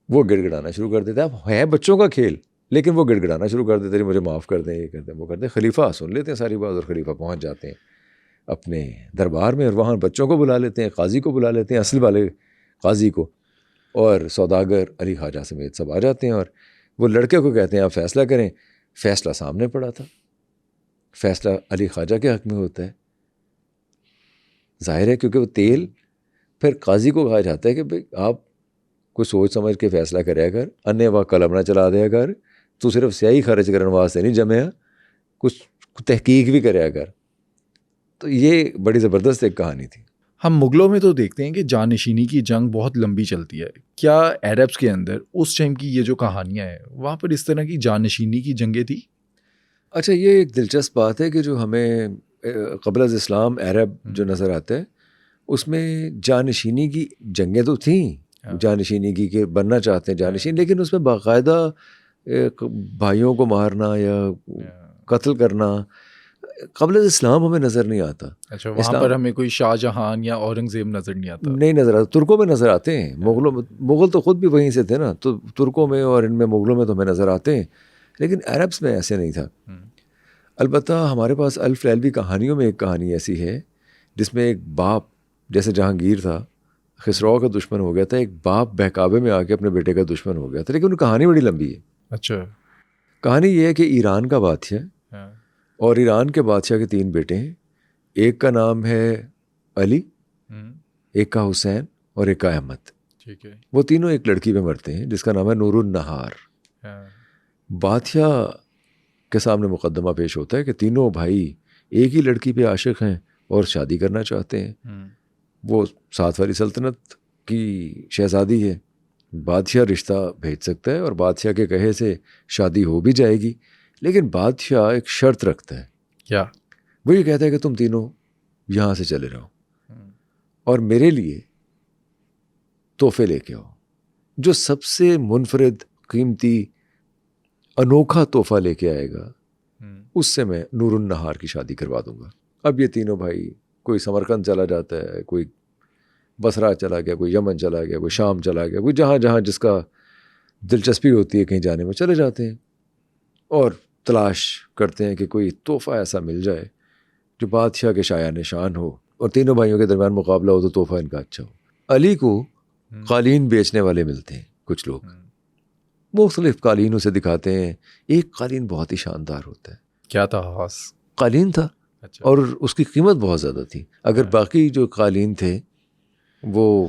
وہ گڑ گڑانا شروع کر دیتا ہے. اب ہے بچوں کا کھیل لیکن وہ گڑ گڑانا شروع کر دیتے ہیں مجھے معاف کر دیں, یہ کر دیں, وہ کر دیں. خلیفہ سن لیتے ہیں ساری بات اور خلیفہ پہنچ جاتے ہیں اپنے دربار میں, اور وہاں بچوں کو بلا لیتے ہیں, قاضی کو بلا لیتے ہیں, اصل والے قاضی کو, اور سوداگر علی خواجہ سمیت سب آ جاتے ہیں. اور وہ لڑکے کو کہتے ہیں آپ فیصلہ کریں. فیصلہ سامنے پڑا تھا, فیصلہ علی خواجہ کے حق میں ہوتا ہے. ظاہر ہے کیونکہ وہ تیل پھر قاضی کو کہا جاتا ہے کہ بھائی آپ کوئی سوچ سمجھ کے فیصلہ کرے کر, انے واہ قلم نہ چلا دیا کر, تو صرف سیاہی خرچ کرنے واسطے نہیں جمیا, کچھ تحقیق بھی کرے کر. تو یہ بڑی زبردست ایک کہانی تھی. ہم مغلوں میں تو دیکھتے ہیں کہ جانشینی کی جنگ بہت لمبی چلتی ہے. کیا عربس کے اندر اس ٹائم کی یہ جو کہانیاں ہیں وہاں پر اس طرح کی جانشینی کی جنگیں تھی؟ اچھا یہ ایک دلچسپ بات ہے کہ جو ہمیں قبل از اسلام عرب جو نظر آتا ہے اس میں جانشینی کی جنگیں تو تھیں, جانشینی کی کہ بننا چاہتے ہیں جانشین, لیکن اس میں باقاعدہ بھائیوں کو مارنا یا قتل کرنا قبل از اسلام ہمیں نظر نہیں آتا. اچھا وہاں پر ہمیں کوئی شاہ جہان یا اورنگزیب نظر نہیں آتا؟ نہیں نظر آتا. ترکوں میں نظر آتے ہیں, مغل تو خود بھی وہیں سے تھے نا, تو ترکوں میں اور ان میں مغلوں میں تو ہمیں نظر آتے ہیں, لیکن عربس میں ایسے نہیں تھا. البتہ ہمارے پاس الف لیلوی کہانیوں میں ایک کہانی ایسی ہے جس میں ایک باپ، جیسے جہانگیر تھا خسرو کا دشمن ہو گیا تھا، ایک باپ بہکاوے میں آ کے اپنے بیٹے کا دشمن ہو گیا تھا، لیکن کہانی بڑی لمبی ہے. اچھا. کہانی یہ ہے کہ ایران کا بادشاہ اور ایران کے بادشاہ کے 3 بیٹے ہیں. ایک کا نام ہے علی، ایک کا حسین اور ایک کا احمد. ٹھیک ہے. وہ تینوں ایک لڑکی پہ مرتے ہیں جس کا نام ہے نور النہار. بادشاہ کے سامنے مقدمہ پیش ہوتا ہے کہ تینوں بھائی ایک ہی لڑکی پہ عاشق ہیں اور شادی کرنا چاہتے ہیں. وہ 7 والی سلطنت کی شہزادی ہے، بادشاہ رشتہ بھیج سکتا ہے اور بادشاہ کے کہے سے شادی ہو بھی جائے گی، لیکن بادشاہ ایک شرط رکھتا ہے. کیا؟ وہ یہ کہتا ہے کہ تم تینوں یہاں سے چلے رہو اور میرے لیے تحفے لے کے آؤ. جو سب سے منفرد، قیمتی، انوکھا تحفہ لے کے آئے گا اس سے میں نور النہار کی شادی کروا دوں گا. اب یہ تینوں بھائی، کوئی سمرقند چلا جاتا ہے، کوئی بصرہ چلا گیا، کوئی یمن چلا گیا، کوئی شام چلا گیا، کوئی جہاں جہاں جس کا دلچسپی ہوتی ہے کہیں جانے میں چلے جاتے ہیں اور تلاش کرتے ہیں کہ کوئی تحفہ ایسا مل جائے جو بادشاہ کے شایان نشان ہو اور تینوں بھائیوں کے درمیان مقابلہ ہو تو تحفہ ان کا اچھا ہو. علی کو قالین بیچنے والے ملتے ہیں کچھ لوگ، مختلف قالین اسے دکھاتے ہیں. ایک قالین بہت ہی شاندار ہوتا ہے. کیا تھا خاص؟ قالین تھا اور اس کی قیمت بہت زیادہ تھی. اگر باقی جو قالین تھے وہ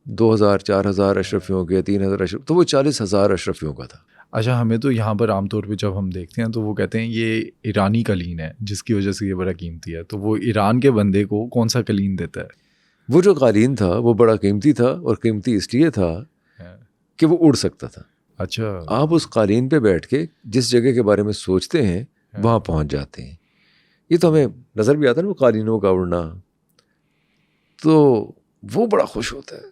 2000 4000 اشرفیوں کے، 3000 اشرف، تو وہ 40,000 اشرفیوں کا تھا. اچھا، ہمیں تو یہاں پر عام طور پہ جب ہم دیکھتے ہیں تو وہ کہتے ہیں یہ ایرانی قالین ہے جس کی وجہ سے یہ بڑا قیمتی ہے. تو وہ ایران کے بندے کو کون سا قالین دیتا ہے؟ وہ جو قالین تھا وہ بڑا قیمتی تھا اور قیمتی اس لیے تھا کہ وہ اڑ سکتا تھا. اچھا. آپ اس قالین پہ بیٹھ کے جس جگہ کے بارے میں سوچتے ہیں وہاں پہنچ جاتے ہیں. یہ تو ہمیں نظر بھی آتا ہے نا وہ قالینوں کا اڑنا، تو وہ بڑا خوش ہوتا ہے.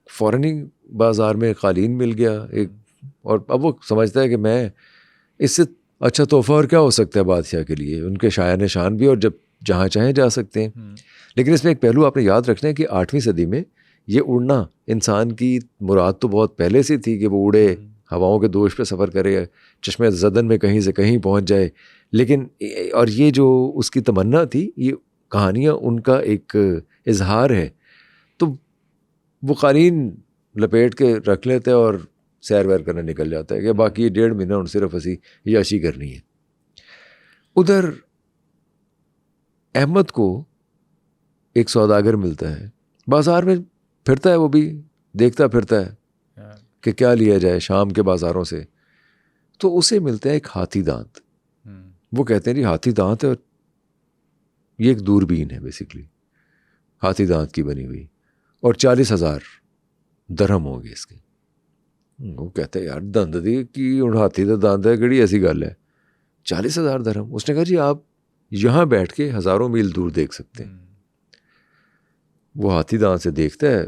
فوراً ہی بازار میں قالین مل گیا ایک، اور اب وہ سمجھتا ہے کہ میں اس سے اچھا تحفہ اور کیا ہو سکتا ہے بادشاہ کے لیے. ان کے شایان نشان بھی اور جب جہاں چاہیں جا سکتے ہیں. لیکن اس میں ایک پہلو آپ نے یاد رکھنا ہے کہ 8ویں صدی میں یہ اڑنا انسان کی مراد تو بہت پہلے سے تھی کہ وہ اڑے، ہواؤں کے دوش پہ سفر کرے، چشمے زدن میں کہیں سے کہیں پہنچ جائے. لیکن اور یہ جو اس کی تمنا تھی، یہ کہانیاں ان کا ایک اظہار ہے. تو وہ قالین لپیٹ کے رکھ لیتے اور سیر ویر کرنے نکل جاتا ہے کہ باقی 1.5 مہینہ ان صرف ایسی عیاشی کرنی ہے. ادھر احمد کو ایک سوداگر ملتا ہے، بازار میں پھرتا ہے، وہ بھی دیکھتا پھرتا ہے کہ کیا لیا جائے شام کے بازاروں سے. تو اسے ملتا ہے ایک ہاتھی دانت. وہ کہتے ہیں جی ہاتھی دانت ہے، اور یہ ایک دوربین ہے بیسیکلی ہاتھی دانت کی بنی ہوئی، اور 40,000 درہم ہوں گے اس کے. وہ کہتے ہیں یار دند دی کی ہاتھی دا دانت ہے کہڑی ایسی گل ہے، 40,000 درہم. اس نے کہا جی آپ یہاں بیٹھ کے ہزاروں میل دور دیکھ سکتے ہیں. وہ ہاتھی دانت سے دیکھتا ہے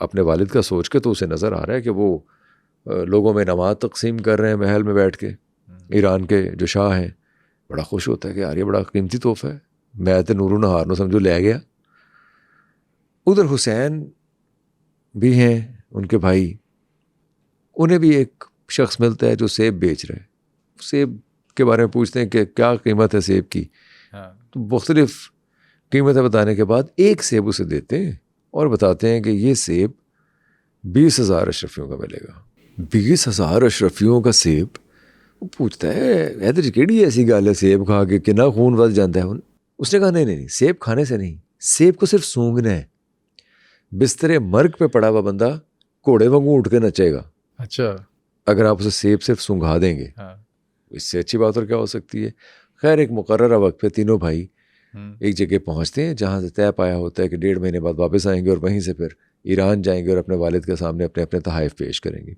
اپنے والد کا سوچ کے، تو اسے نظر آ رہا ہے کہ وہ لوگوں میں نماز تقسیم کر رہے ہیں محل میں بیٹھ کے، ایران کے جو شاہ ہیں. بڑا خوش ہوتا ہے کہ یار یہ بڑا قیمتی تحفہ ہے، میں تو نور النہار نو سمجھو لے گیا. ادھر حسین بھی ہیں ان کے بھائی، انہیں بھی ایک شخص ملتا ہے جو سیب بیچ رہا ہے. سیب کے بارے میں پوچھتے ہیں کہ کیا قیمت ہے سیب کی. تو مختلف قیمتیں بتانے کے بعد ایک سیب اسے دیتے ہیں اور بتاتے ہیں کہ یہ سیب 20,000 اشرفیوں کا ملے گا. 20,000 اشرفیوں کا سیب. وہ پوچھتا ہے حیدر کیڑی ایسی گل ہے سیب کھا کے کنا خون ود جاتا ہے. اس نے کہا نہیں، سیب کھانے سے نہیں، سیب کو صرف سونگنا ہے. بستر مرگ پہ پڑا ہوا بندہ گھوڑے وانگوں اٹھ کے نچے گا. اچھا. اگر آپ اسے سیب صرف سونگھا دیں گے، اس سے اچھی بات اور کیا ہو سکتی ہے. خیر ایک مقررہ وقت پہ تینوں بھائی ایک جگہ پہنچتے ہیں جہاں سے طے پایا ہوتا ہے کہ 1.5 مہینے بعد واپس آئیں گے اور وہیں سے پھر ایران جائیں گے اور اپنے والد کے سامنے اپنے اپنے تحائف پیش کریں گے.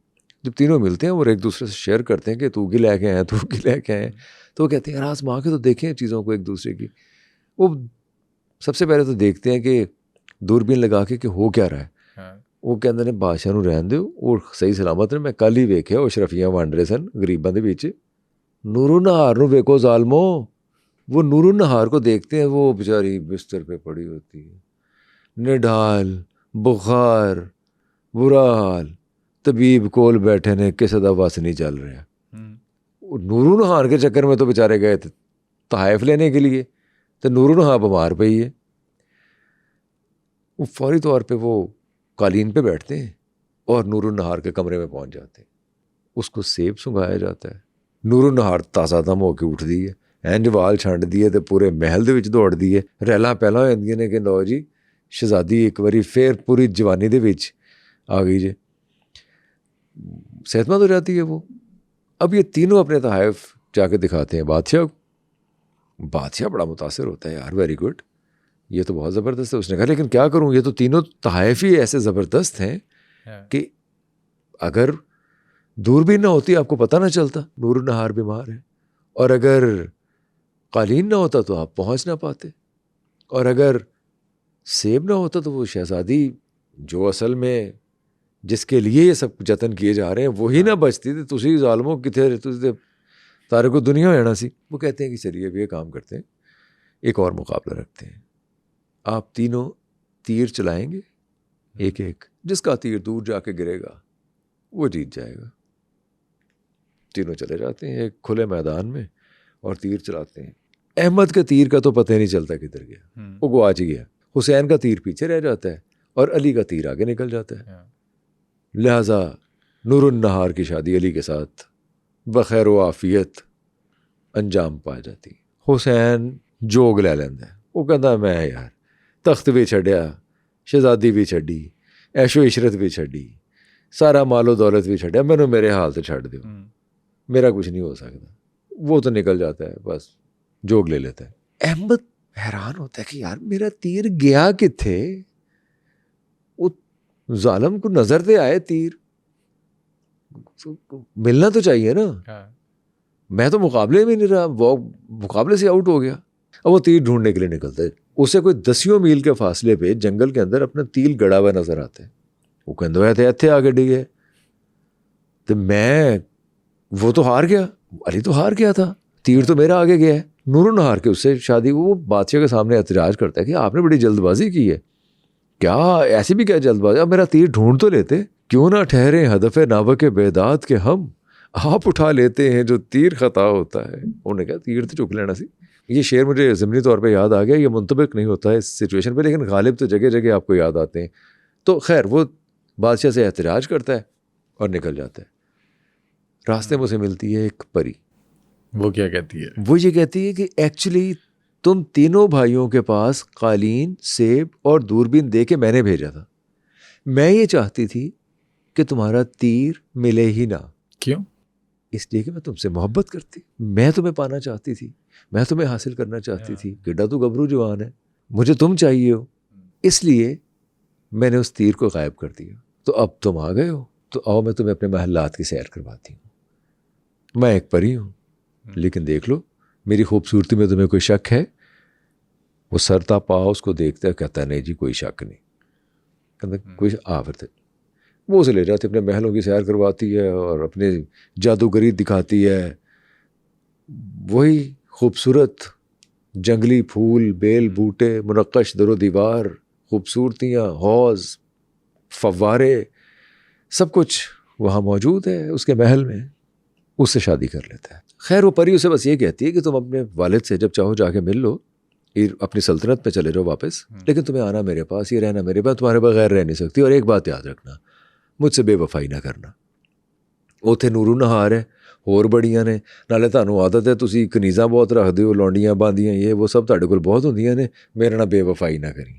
جب تینوں ملتے ہیں اور ایک دوسرے سے شیئر کرتے ہیں کہ تو کی لے کے آئے، تو کی لے کے آئے، تو وہ کہتے ہیں یار آزما کے تو دیکھیں چیزوں کو ایک دوسرے کی. وہ سب سے پہلے تو دیکھتے ہیں کہ دوربین لگا کے کہ ہو کیا رہا ہے. وہ کہتے ہیں بادشاہ نو رہن دو، اور صحیح سلامت نے میں کل ہی ویکھیا وہ اشرفیاں ونڈ رہے سن غریباں دے وچ. نور النہار نو ویکھو ظالمو. وہ نور النہار کو دیکھتے ہیں، وہ بیچاری بستر پہ پڑی ہوتی ہے، نڈال، بخار، برا حال، طبیب کول بیٹھے نے کسی دا بس نہیں چل رہا. نور و نہار کے چکر میں تو بیچارے گئے تھے تحائف لینے کے لیے، تو نور و نہار بیمار پئی ہے، وہ فوری طور پہ وہ قالین پہ بیٹھتے ہیں اور نور و نہار کے کمرے میں پہنچ جاتے ہیں، اس کو سیب سنگایا جاتا ہے، نور و نہار تازہ دم ہو کے اٹھ دی ہے، اینج وال چھنڈ دیے تو پورے محل دے وچ دوڑ دیے، ریلاں پہلاں ہو جاندیاں نے کہ لو جی شہزادی ایک واری پھر پوری جوانی دے وچ آ گئی جی، صحت مند ہو جاتی ہے وہ۔ اب یہ تینوں اپنے تحائف جا کے دکھاتے ہیں بادشاہ کو، بادشاہ بڑا متاثر ہوتا ہے، یار ویری گڈ، یہ تو بہت زبردست ہے۔ اس نے کہا لیکن کیا کروں، یہ تو تینوں تحائف ہی ایسے زبردست ہیں کہ اگر دوربین نہ ہوتی آپ کو پتہ نہ چلتا نور نہار بیمار ہے، اور اگر قالین نہ ہوتا تو آپ پہنچ نہ پاتے، اور اگر سیب نہ ہوتا تو وہ شہزادی جو اصل میں جس کے لیے یہ سب جتن کیے جا رہے ہیں وہی نہ بچتی تھی، تسی ظالموں کتنے تارے کو دنیا ہو جانا سی۔ وہ کہتے ہیں کہ چلیے اب یہ کام کرتے ہیں، ایک اور مقابلہ رکھتے ہیں، آپ تینوں تیر چلائیں گے ایک ایک، جس کا تیر دور جا کے گرے گا وہ جیت جائے گا۔ تینوں چلے جاتے ہیں ایک کھلے میدان میں اور تیر چلاتے ہیں۔ احمد کے تیر کا تو پتہ نہیں چلتا کدھر گیا، وہ گواچ گیا، حسین کا تیر پیچھے رہ جاتا ہے اور علی کا تیر آگے نکل جاتا ہے۔ لہٰذا نور النہار کی شادی علی کے ساتھ بخیر و عافیت انجام پا جاتی۔ حسین جوگ لے لینا ہے، وہ کہتا میں یار تخت بھی چھڈیا، شہزادی بھی چھڈی، عیش و عشرت بھی چھڈی، سارا مال و دولت بھی چھڈیا، مینوں میرے حال سے چھڈ دیو، میرا کچھ نہیں ہو سکتا۔ وہ تو نکل جاتا ہے، بس جوگ لے لیتا ہے۔ احمد حیران ہوتا ہے کہ یار میرا تیر گیا کتھے، وہ ظالم کو نظر دے آئے تیر، ملنا تو چاہیے نا، میں تو مقابلے میں نہیں رہا، وہ مقابلے سے آؤٹ ہو گیا۔ اب وہ تیر ڈھونڈنے کے لیے نکلتا ہے، اسے کوئی 10 میل کے فاصلے پہ جنگل کے اندر اپنا تیر گڑا ہوا نظر آتا ہے۔ وہ کہندے ہوئے تھے اتھے آگے ڈگے تو میں، وہ تو ہار گیا، علی تو ہار گیا تھا، تیر تو میرا آگے گیا ہے۔ نور النہار کے اس سے شادی، وہ بادشاہ کے سامنے احتجاج کرتا ہے کہ آپ نے بڑی جلد بازی کی ہے، کیا ایسی بھی کیا جلد بازی، اب میرا تیر ڈھونڈ تو لیتے، کیوں نہ ٹھہرے ہدف ناوک بیداد کے ہم، آپ اٹھا لیتے ہیں جو تیر خطا ہوتا ہے۔ انہوں نے کہا تیر تو چک لینا سی۔ یہ شعر مجھے ضمنی طور پہ یاد آ گیا، یہ منطبق نہیں ہوتا ہے اس سچویشن پہ، لیکن غالب تو جگہ جگہ آپ کو یاد آتے ہیں۔ تو خیر وہ بادشاہ سے احتجاج کرتا ہے اور نکل جاتا ہے۔ راستے میں اسے ملتی ہے ایک پری، وہ کیا کہتی ہے؟ وہ یہ کہتی ہے کہ ایکچولی تم تینوں بھائیوں کے پاس قالین، سیب اور دوربین دے کے میں نے بھیجا تھا، میں یہ چاہتی تھی کہ تمہارا تیر ملے ہی نہ۔ کیوں؟ اس لیے کہ میں تم سے محبت کرتی، میں تمہیں پانا چاہتی تھی، میں تمہیں حاصل کرنا چاہتی تھی، گڈا تو گبرو جوان ہے، مجھے تم چاہیے ہو، اس لیے میں نے اس تیر کو غائب کر دیا۔ تو اب تم آ گئے ہو تو آؤ میں تمہیں اپنے محلات کی سیر کرواتی ہوں۔ میں ایک پری ہوں، لیکن دیکھ لو میری خوبصورتی میں تمہیں کوئی شک ہے؟ وہ سرتا پا اس کو دیکھتا ہے، کہتا ہے نہیں جی کوئی شک نہیں، کہتا کوئی آفر۔ وہ اسے لے جاتی، اپنے محلوں کی سیر کرواتی ہے اور اپنے جادوگری دکھاتی ہے، وہی خوبصورت جنگلی پھول، بیل بوٹے، منقش در و دیوار، خوبصورتیاں، حوض، فوارے، سب کچھ وہاں موجود ہے اس کے محل میں۔ اس سے شادی کر لیتا ہے۔ خیر وہ پری اسے بس یہ کہتی ہے کہ تم اپنے والد سے جب چاہو جا کے مل لو، اپنی سلطنت پہ چلے جاؤ واپس، لیکن تمہیں آنا میرے پاس، یہ رہنا میرے پاس، تمہارے بغیر رہ نہیں سکتی، اور ایک بات یاد رکھنا، مجھ سے بے وفائی نہ کرنا۔ اوتھے نور نہار ہے، ਹੋਰ ਬੜੀਆਂ ਨੇ, ਨਾਲੇ ਤੁਹਾਨੂੰ ਆਦਤ ਹੈ ਤੁਸੀਂ ਕਨੀਜ਼ਾਂ ਬਹੁਤ ਰੱਖਦੇ ਹੋ, ਲੌਂਡੀਆਂ ਬਾਂਦੀਆਂ, ਇਹ ਉਹ ਸਭ ਤੁਹਾਡੇ ਕੋਲ ਬਹੁਤ ਹੁੰਦੀਆਂ ਨੇ, ਮੇਰੇ ਨਾਲ ਬੇਵਫਾਈ ਨਾ ਕਰੀ।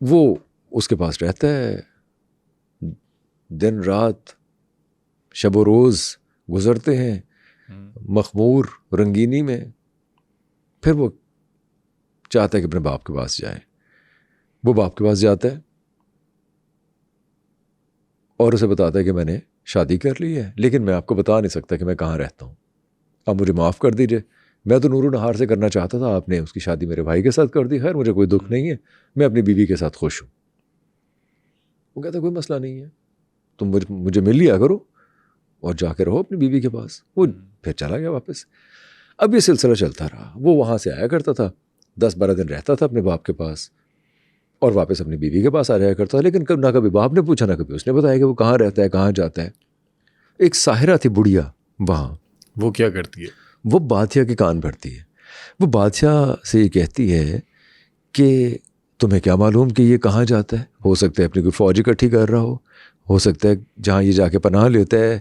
وہ اس کے پاس رہتا ہے، دن رات شب و روز گزرتے ہیں مخمور رنگینی میں۔ پھر وہ چاہتا ہے کہ اپنے باپ کے پاس جائے، وہ باپ کے پاس جاتا ہے اور اسے بتاتا ہے کہ میں نے شادی کر لی ہے، لیکن میں آپ کو بتا نہیں سکتا کہ میں کہاں رہتا ہوں، آپ مجھے معاف کر دیجئے، میں تو نور و نہار سے کرنا چاہتا تھا، آپ نے اس کی شادی میرے بھائی کے ساتھ کر دی، خیر مجھے کوئی دکھ نہیں ہے، میں اپنی بیوی کے ساتھ خوش ہوں۔ وہ کہتا ہے کوئی مسئلہ نہیں ہے، تم مجھے مل لیا کرو اور جا کے رہو اپنی بیوی کے پاس۔ وہ پھر چلا گیا واپس۔ اب یہ سلسلہ چلتا رہا، وہ وہاں سے آیا کرتا تھا، 10-12 دن رہتا تھا اپنے باپ کے پاس اور واپس اپنی بیوی کے پاس آ جایا کرتا تھا، لیکن نہ کبھی باپ نے پوچھا نہ کبھی اس نے بتایا کہ وہ کہاں رہتا ہے، کہاں جاتا ہے۔ ایک ساحرہ تھی بڑھیا وہاں. وہ کیا کرتی ہے؟ وہ بادشاہ کے کان بھرتی ہے. وہ بادشاہ سے یہ کہتی ہے کہ تمہیں کیا معلوم کہ یہ کہاں جاتا ہے؟ ہو سکتا ہے اپنی کوئی فوج اکٹھی کر رہا ہو سکتا ہے جہاں یہ جا کے پناہ لیتا ہے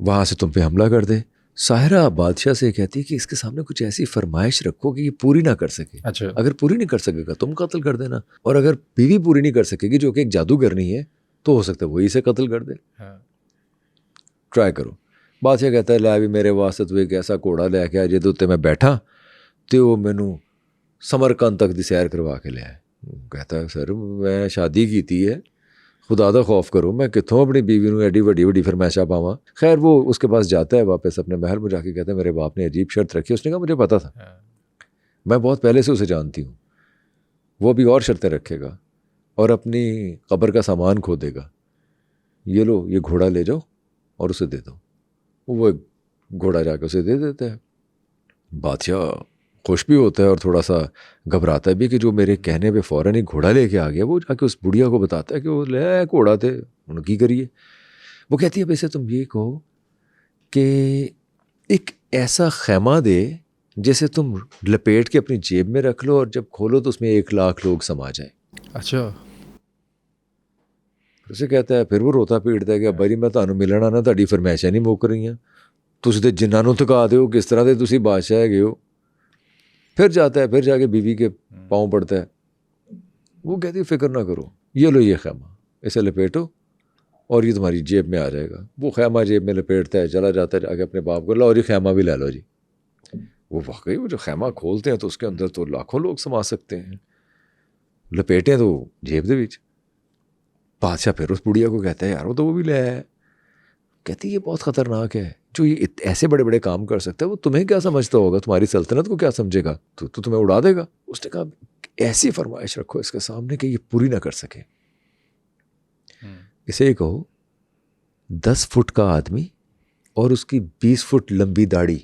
وہاں سے تم پہ حملہ کر دے. ساحرہ بادشاہ سے کہتی ہے کہ اس کے سامنے کچھ ایسی فرمائش رکھو کہ یہ پوری نہ کر سکے. اچھا. اگر پوری نہیں کر سکے گا تم قتل کر دینا, اور اگر بیوی پوری نہیں کر سکے گی جو کہ ایک جادوگرنی ہے تو ہو سکتا ہے وہی سے قتل کر دے. ٹرائی کرو. بادشاہ کہتا ہے لے بھی میرے واسطے تو ایک ایسا گھوڑا لے کے آ جے تو میں بیٹھا تو وہ مینوں سمرقند تک دی سیر کروا کے لے آئے. کہتا ہے سر میں شادی کیتی ہے, خدا دا خوف کرو, میں کتوں اپنی بیوی نوں ایڈی وڈی فرمائشاں پاواں. خیر وہ اس کے پاس جاتا ہے واپس اپنے محل میں جا کے کہتا ہے میرے باپ نے عجیب شرط رکھی. اس نے کہا مجھے پتا تھا, میں بہت پہلے سے اسے جانتی ہوں, وہ بھی اور شرطیں رکھے گا اور اپنی قبر کا سامان کھو دے گا. یہ لو یہ گھوڑا لے جاؤ اور اسے دے دو. وہ گھوڑا جا کے اسے دے دیتا ہے. بادشاہ خوش بھی ہوتا ہے اور تھوڑا سا گھبراتا ہے بھی کہ جو میرے کہنے پہ فوراً ہی گھوڑا لے کے آ گیا. وہ جا کے اس بڑھیا کو بتاتا ہے کہ وہ لے آیا گھوڑا تھے ان کی کریے. وہ کہتی ہے ویسے تم یہ کہو کہ ایک ایسا خیمہ دے جسے تم لپیٹ کے اپنی جیب میں رکھ لو اور جب کھولو تو اس میں 1,00,000 لوگ سما جائیں. اچھا. اسے کہتا ہے پھر وہ روتا پیٹتا ہے کہ ابا جی میں تمہیں ملنا نا تہاڈی فرمائشاں نہیں مک رہی ہیں, تسی تے جنہاں نوں تھکا دیو کس طرح دے تسی بادشاہ ہے گئے ہو. پھر جاتا ہے, پھر جا کے بیوی کے پاؤں پڑتا ہے. وہ کہتی ہے فکر نہ کرو, یہ لو یہ خیمہ اسے لپیٹو اور یہ تمہاری جیب میں آ جائے گا. وہ خیمہ جیب میں لپیٹتا ہے, چلا جاتا ہے جا کے اپنے باپ کو لا اور یہ خیمہ بھی لے لو جی. وہ واقعی وہ جو خیمہ کھولتے ہیں تو اس کے اندر تو لاکھوں لوگ سما سکتے ہیں, لپیٹیں تو جیب دے وچ. بادشاہ پھر اس بڑھیا کو کہتا ہے یار وہ تو وہ بھی لے آیا ہے. کہتی ہے یہ بہت خطرناک ہے, جو یہ ایسے بڑے بڑے کام کر سکتا ہے وہ تمہیں کیا سمجھتا ہوگا, تمہاری سلطنت کو کیا سمجھے گا, تو تمہیں اڑا دے گا. اس نے کہا ایسی فرمائش رکھو اس کے سامنے کہ یہ پوری نہ کر سکے. اسے یہ کہو 10 فٹ کا آدمی اور اس کی 20 فٹ لمبی داڑھی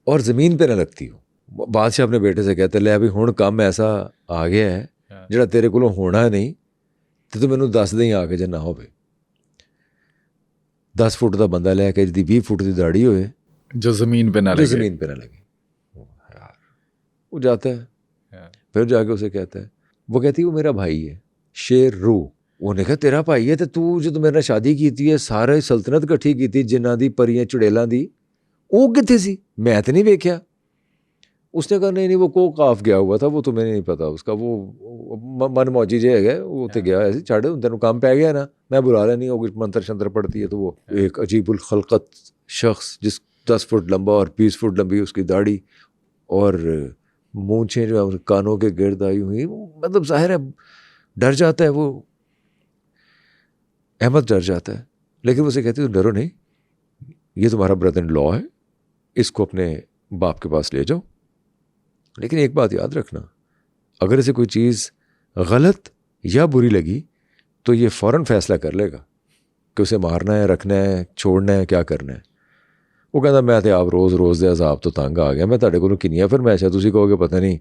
اور زمین پہ نہ لگتی ہو. بادشاہ اپنے بیٹے سے کہتے لے ابھی ہن کام ایسا آ گیا ہے جڑا تیرے کولوں ہونا نہیں تو مینوں دس دیں آ کے جے نہ ہوے. 10 فٹ دا بندہ لے کے جدی 20 فٹ دی داڑھی ہوئے جو زمین پہ نہ لگے, زمین پہ نہ لگے. وہ جاتا ہے پھر جا کے اسے کہتا ہے, وہ کہتی ہے وہ میرا بھائی ہے شیر رو. وہ نے کہا تیرا بھائی ہے تو جو میرے شادی کیتی ہے سارے سلطنت کٹھی کیتی جنہ دی پریاں چڑیلاں دی وہ کتنے سی میں تو نہیں ویکھیا. اس نے کہا نہیں وہ کو کاف گیا ہوا تھا وہ تمہیں نہیں پتا اس کا, وہ من موجی جے ہے وہ تے گیا ایسے چھاڑ تینوں کام پہ گیا نا میں بلا رہا نہیں. وہ منتر شنتر پڑتی ہے تو وہ ایک عجیب الخلقت شخص جس 10 فٹ لمبا اور 20 فٹ لمبی اس کی داڑھی اور مونچھیں جو کانوں کے گرد آئی ہوئی, مطلب ظاہر ہے ڈر جاتا ہے وہ. احمد ڈر جاتا ہے لیکن اسے کہتی ہے ڈرو نہیں, یہ تمہارا برادر ان لا ہے, اس کو اپنے باپ کے پاس لے جاؤ. لیکن ایک بات یاد رکھنا, اگر اسے کوئی چیز غلط یا بری لگی تو یہ فوراً فیصلہ کر لے گا کہ اسے مارنا ہے, رکھنا ہے, چھوڑنا ہے, کیا کرنا ہے. وہ کہتا میں تے آپ روز دے عذاب تو تنگ آ گیا, میں تہاڈے کولوں کنیاں فرمائشاں تسی کہو گے پتہ نہیں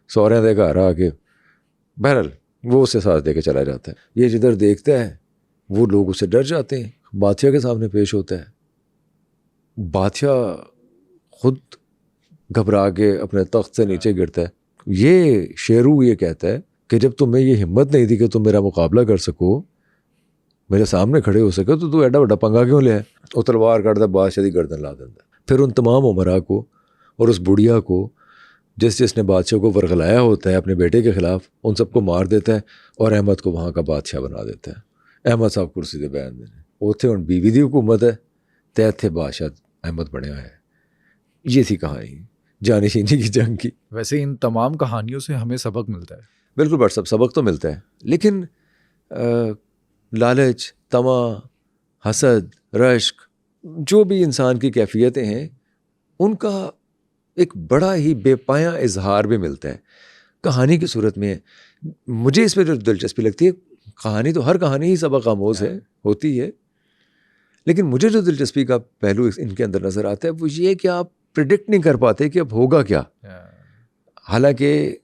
سوہریاں دے گھر آ کے. بہرحال وہ اسے ساتھ دے کے چلا جاتا ہے. یہ جدھر دیکھتا ہے وہ لوگ اسے ڈر جاتے ہیں. بادشاہ کے سامنے پیش ہوتا ہے, بادشاہ خود گھبرا کے اپنے تخت سے نیچے گرتا ہے. یہ شیرو یہ کہتا ہے کہ جب تمہیں یہ ہمت نہیں تھی کہ تم میرا مقابلہ کر سکو, میرے سامنے کھڑے ہو سکے تو ایڈا بڑا پنگا کیوں لیا. وہ تلوار کاٹتا بادشاہ دی گردن لا دیتا. پھر ان تمام امراء کو اور اس بڑھیا کو جس نے بادشاہ کو ورغلایا ہوتا ہے اپنے بیٹے کے خلاف, ان سب کو مار دیتا ہے اور احمد کو وہاں کا بادشاہ بنا دیتا ہے. احمد صاحب کرسی دے بیان دینے اوتھے ہن بیوی دی حکومت ہے تے ایتھے بادشاہ احمد بنیا ہے. یہ تھی کہانی جانشینی کی جنگ کی. ویسے ان تمام کہانیوں سے ہمیں سبق ملتا ہے. بالکل بٹ سبق تو ملتا ہے, لیکن لالچ, طمع, حسد, رشک, جو بھی انسان کی کیفیتیں ہیں ان کا ایک بڑا ہی بے پایاں اظہار بھی ملتا ہے کہانی کی صورت میں. مجھے اس میں جو دلچسپی لگتی ہے, کہانی تو ہر کہانی ہی سبق آموز ہے ہوتی ہے, لیکن مجھے جو دلچسپی کا پہلو ان کے اندر نظر آتا ہے وہ یہ کہ آپ پریڈکٹ نہیں کر پاتے کہ اب ہوگا کیا. حالانکہ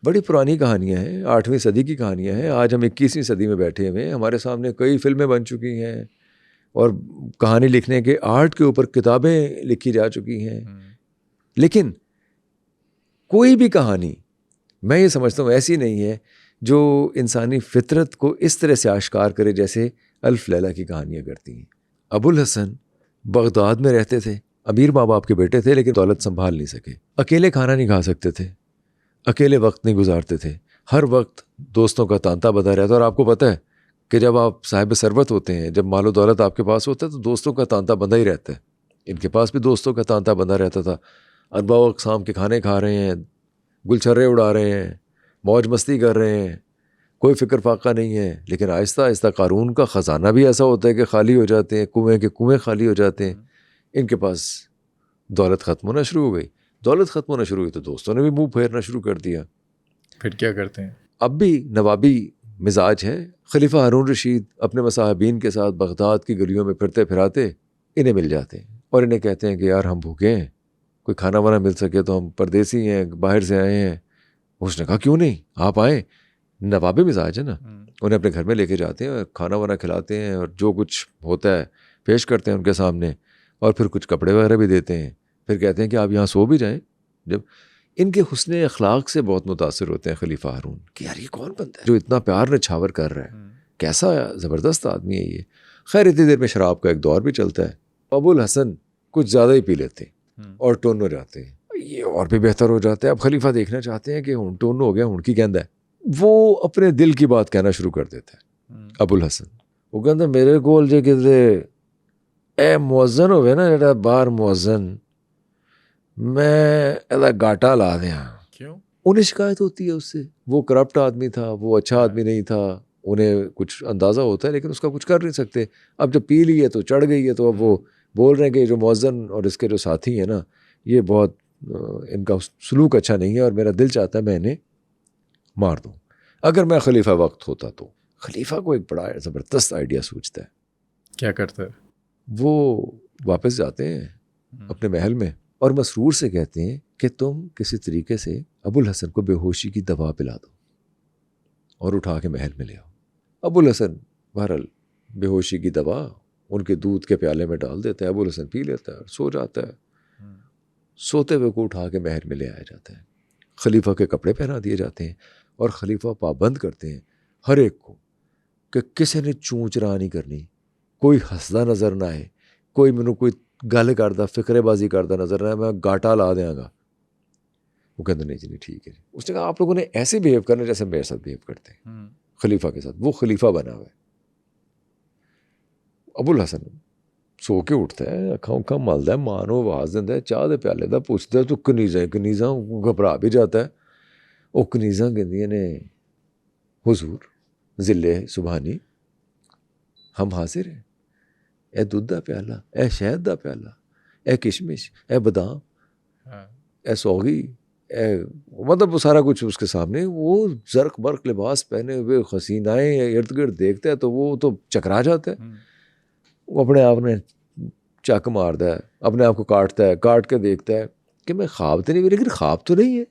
بڑی پرانی کہانیاں ہیں, 8ویں صدی کی کہانیاں ہیں. آج ہم 21ویں صدی میں بیٹھے ہوئے ہیں, ہمارے سامنے کئی فلمیں بن چکی ہیں, اور کہانی لکھنے کے آرٹ کے اوپر کتابیں لکھی جا چکی ہیں. لیکن کوئی بھی کہانی میں یہ سمجھتا ہوں ایسی نہیں ہے جو انسانی فطرت کو اس طرح سے آشکار کرے جیسے الف لیلہ کی کہانیاں کرتی ہیں. ابوالحسن بغداد میں رہتے تھے, امیر ماں باپ کے بیٹے تھے, لیکن دولت سنبھال نہیں سکے. اکیلے کھانا نہیں کھا سکتے تھے, اکیلے وقت نہیں گزارتے تھے, ہر وقت دوستوں کا تانتا بندھا رہتا. اور آپ کو پتہ ہے کہ جب آپ صاحب ثروت ہوتے ہیں, جب مال و دولت آپ کے پاس ہوتا ہے تو دوستوں کا تانتا بندھا ہی رہتا ہے. ان کے پاس بھی دوستوں کا تانتا بندھا رہتا تھا. انواع و اقسام کے کھانے کھا رہے ہیں, گلچھرے اڑا رہے ہیں, موج مستی کر رہے ہیں, کوئی فکر فاقہ نہیں ہے. لیکن آہستہ آہستہ قارون کا خزانہ بھی ایسا ہوتا ہے کہ خالی ہو جاتے ہیں, کنویں کے کنویں خالی ہو جاتے ہیں. ان کے پاس دولت ختم ہونا شروع ہو گئی. دولت ختم ہونا شروع ہوئی تو دوستوں نے بھی منہ پھیرنا شروع کر دیا. پھر کیا کرتے ہیں؟ اب بھی نوابی مزاج ہے. خلیفہ ہارون رشید اپنے مصاحبین کے ساتھ بغداد کی گلیوں میں پھرتے پھراتے انہیں مل جاتے ہیں اور انہیں کہتے ہیں کہ یار ہم بھوکے ہیں, کوئی کھانا وانا مل سکے تو, ہم پردیسی ہیں, باہر سے آئے ہیں. اس نے کہا کیوں نہیں, آپ آئیں. نوابی مزاج ہے نا. انہیں اپنے گھر میں لے کے جاتے ہیں اور کھانا وانا کھلاتے ہیں اور جو کچھ ہوتا ہے پیش کرتے ہیں ان کے سامنے, اور پھر کچھ کپڑے وغیرہ بھی دیتے ہیں. پھر کہتے ہیں کہ آپ یہاں سو بھی جائیں. جب ان کے حسن اخلاق سے بہت متاثر ہوتے ہیں خلیفہ ہارون کہ یار یہ کون بندہ ہے جو اتنا پیار نچھاور کر رہا ہے, کیسا زبردست آدمی ہے یہ. خیر اتنی دیر میں شراب کا ایک دور بھی چلتا ہے. ابوالحسن کچھ زیادہ ہی پی لیتے ہیں اور ٹون ہو جاتے ہیں. یہ اور بھی بہتر ہو جاتا ہے. اب خلیفہ دیکھنا چاہتے ہیں کہ ہن ٹون ہو گیا, ہن کی کہندا ہے. وہ اپنے دل کی بات کہنا شروع کر دیتا ہے ابوالحسن. وہ کہندا میرے کول جے کدے اے مؤذن ہوئے نا, جڑا باہر مؤذن, میں ایدا گاٹا لا دیاں. کیوں؟ انہیں شکایت ہوتی ہے اس سے. وہ کرپٹ آدمی تھا, وہ اچھا آدمی نہیں تھا. انہیں کچھ اندازہ ہوتا ہے لیکن اس کا کچھ کر نہیں سکتے. اب جب پی لی ہے تو چڑھ گئی ہے, تو اب وہ بول رہے ہیں کہ جو مؤذن اور اس کے جو ساتھی ہیں نا, یہ بہت ان کا سلوک اچھا نہیں ہے اور میرا دل چاہتا ہے میں انہیں مار دوں. اگر میں خلیفہ وقت ہوتا تو. خلیفہ کو ایک بڑا زبردست آئیڈیا سوچتا ہے. کیا کرتا ہے؟ وہ واپس جاتے ہیں اپنے محل میں اور مسرور سے کہتے ہیں کہ تم کسی طریقے سے ابوالحسن کو بے ہوشی کی دوا پلا دو اور اٹھا کے محل میں لے آؤ. ابوالحسن بہرحال بے ہوشی کی دوا ان کے دودھ کے پیالے میں ڈال دیتا ہے. ابوالحسن پی لیتا ہے اور سو جاتا ہے. سوتے ہوئے کو اٹھا کے محل میں لے آیا جاتا ہے. خلیفہ کے کپڑے پہنا دیے جاتے ہیں اور خلیفہ پابند کرتے ہیں ہر ایک کو کہ کسی نے چونچ راہ نہیں کرنی, کوئی ہسدا نظر نہ آئے, کوئی مینوں کوئی گل کردا فکرے بازی کردا نظر نہ آئے, میں گاٹا لا دیاں گا. وہ کہتے نہیں جی نہیں ٹھیک ہے جی. اس نے کہا آپ لوگوں نے ایسے بیہیو کرنا جیسے میرے ساتھ بیہیو کرتے ہیں خلیفہ کے ساتھ. وہ خلیفہ بنا ہوا ہے. ابوالحسن سو کے اٹھتا ہے, اکھاں اکھاں ملدا ہے, ماں نوں آواز دیندا ہے, چاہ دے پیالے دا پوچھدا ہے تو کنیزاں گھبرا بھی جاتا ہے. وہ کنیزاں کہندیاں نے حضور ذلے سبحانی ہم حاضر ہیں. اے دودھ دا پیالہ, اے شہد دا پیالہ, اے کشمش, اے بادام, اے سوگی, اے مطلب وہ سارا کچھ اس کے سامنے. وہ زرق برق لباس پہنے ہوئے حسینائیں ارد گرد دیکھتا ہے تو وہ تو چکرا جاتا ہے. وہ اپنے آپ نے چک مارتا ہے, اپنے آپ کو کاٹتا ہے, کاٹ کے دیکھتا ہے کہ میں خواب تو نہیں, لیکن خواب تو نہیں ہے,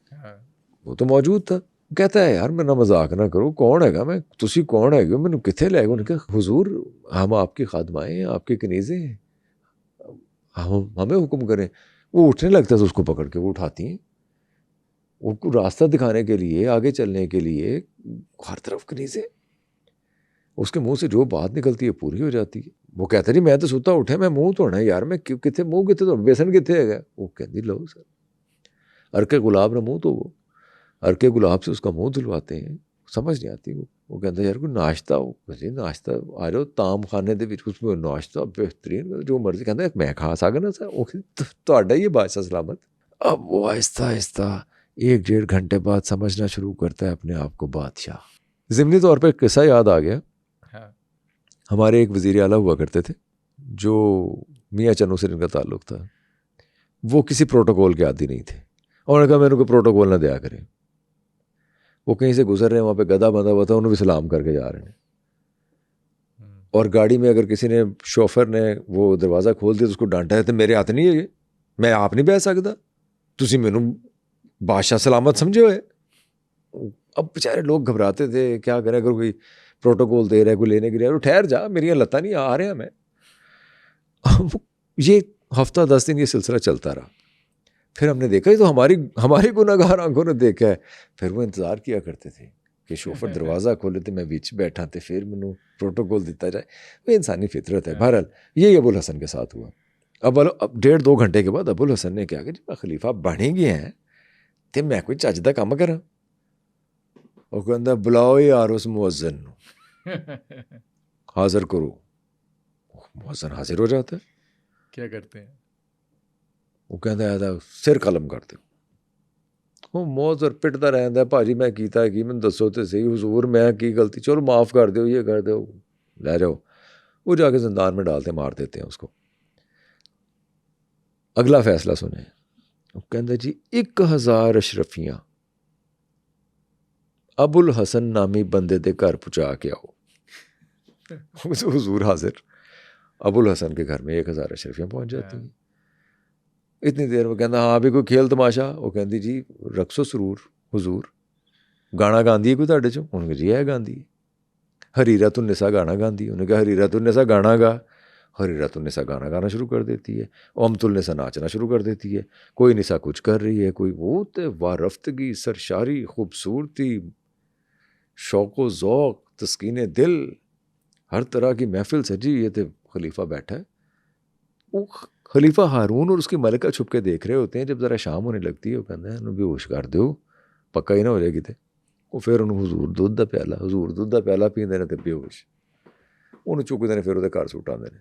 وہ تو موجود تھا. کہتا ہے یار میں نہ مذاق نہ کرو, کون ہے گا میں, تسی کون ہے گا, میں کتنے لے گا. انہوں نے کہا حضور ہم آپ کی خادمائیں ہیں, آپ کے کنیزیں ہیں, ہمیں حکم کریں. وہ اٹھنے لگتا ہے تو اس کو پکڑ کے وہ اٹھاتی ہیں, ان کو راستہ دکھانے کے لیے, آگے چلنے کے لیے. ہر طرف کنیزیں, اس کے منہ سے جو بات نکلتی ہے پوری ہو جاتی ہے. وہ کہتا نہیں میں تو سوتا اٹھے, میں منہ دھونا ہے یار, میں کتنے منہ کتنے تو بیسن کتنے ہے. وہ کہتی لو سر ارکے گلاب نہ منہ تو وہ ارکے گلاب سے اس کا منہ دھلواتے ہیں. سمجھ نہیں آتی. وہ کہتا ہے یار کوئی ناشتہ ہو, جی ناشتہ آ جاؤ تام خانے دے وچ, اس میں ناشتہ بہترین جو مرضی. کہتا ہے میں کھا سکا نا سر. وہ تہاڈا ہی بادشاہ سلامت. اب وہ آہستہ آہستہ 1-1.5 گھنٹے بعد سمجھنا شروع کرتا ہے اپنے آپ کو بادشاہ. ضمنی طور پہ قصہ یاد آ گیا. ہمارے ایک وزیر اعلیٰ ہوا کرتے تھے جو میاں چنو سے ان کا تعلق تھا. وہ کسی پروٹوکول کے عادی نہیں تھے. اور نے کہا میں نے کوئی پروٹوکول نہ دیا کریں. وہ کہیں سے گزر رہے ہیں, وہاں پہ گدھا بندھا ہوا تھا, انہوں بھی سلام کر کے جا رہے ہیں. اور گاڑی میں اگر کسی نے شوفر نے وہ دروازہ کھول دیا تو اس کو ڈانٹا ہے تو میرے ہاتھ نہیں ہے یہ, میں آپ نہیں بیٹھ سکتا, تسی مینوں بادشاہ سلامت سمجھے ہوئے. اب بیچارے لوگ گھبراتے تھے, کیا کریں, اگر کوئی پروٹوکول دے رہا ہے, کوئی لینے کے لیے, ٹھہر جا میری لتاں نہیں آ رہے ہیں میں. یہ ہفتہ 10 دن یہ سلسلہ چلتا رہا. پھر ہم نے دیکھا یہ تو ہماری گناہ گار آنکھوں نے دیکھا ہے. پھر وہ انتظار کیا کرتے تھے کہ شوفر دروازہ کھولے تو میں بیچ بیٹھا تھے, پھر مینوں پروٹوکول دیتا جائے. وہ انسانی فطرت ہے. بہرحال یہ ابو الحسن کے ساتھ ہوا. اب 1.5-2 گھنٹے کے بعد ابو الحسن نے کہا کہ جی میں خلیفہ بن ہی گیا ہیں تو میں کوئی چج دا کام کراں. وہ کہندا بلاؤ یار اس مؤذن حاضر کرو. مؤذن حاضر ہو جاتا ہے. کیا کرتے ہیں؟ وہ کہندا ہے سر قلم کر دو. وہ موت اور پٹتا رہتا ہے, بھاجی میں کیتا کی میں دسو تو صحیح حضور میں کی غلطی, چلو معاف کر دو, یہ کر دو, لے جاؤ. وہ جا کے زندان میں ڈالتے مار دیتے ہیں اس کو. اگلا فیصلہ سنیں. وہ کہندا جی 1000 اشرفیاں ابو الحسن نامی بندے دے گھر پہنچا کے آؤ. حضور حاضر. ابو الحسن کے گھر میں 1000 اشرفیاں پہنچ جاتی ہیں. اتنی دیر میں کہنا ہاں بھی کوئی کھیل تماشا. وہ کہندی جی رقص و سرور حضور. گانا گاندی ہے کوئی تہاڈے چوں؟ انہوں نے کہا جی ہے گاندی. حریرۃ النساء گانا گاندی. انہوں نے کہا حریرۃ النساء گانا گا. حریرۃ النساء گانا گانا شروع کر دیتی ہے. امت النساء ناچنا شروع کر دیتی ہے. کوئی نساء کچھ کر رہی ہے, کوئی وہ وارفتگی, سرشاری, خوبصورتی, شوق و ذوق, تسکین دل, ہر طرح کی محفل سجی. یہ تو خلیفہ بیٹھا ہے. وہ خلیفہ ہارون اور اس کی ملکہ چھپ کے دیکھ رہے ہوتے ہیں. جب ذرا شام ہونے لگتی ہے وہ کہتے ہیں انہوں بھی ہوش کر دو, پکا ہی نہ ہو جائے کتے. وہ پھر انہوں حضور دودھ دا پیالہ, حضور دودھ دا پیالہ پیندے نے تے بے ہوش. انہوں چکتے ہیں پھر وہ گھر سوٹ آتے ہیں.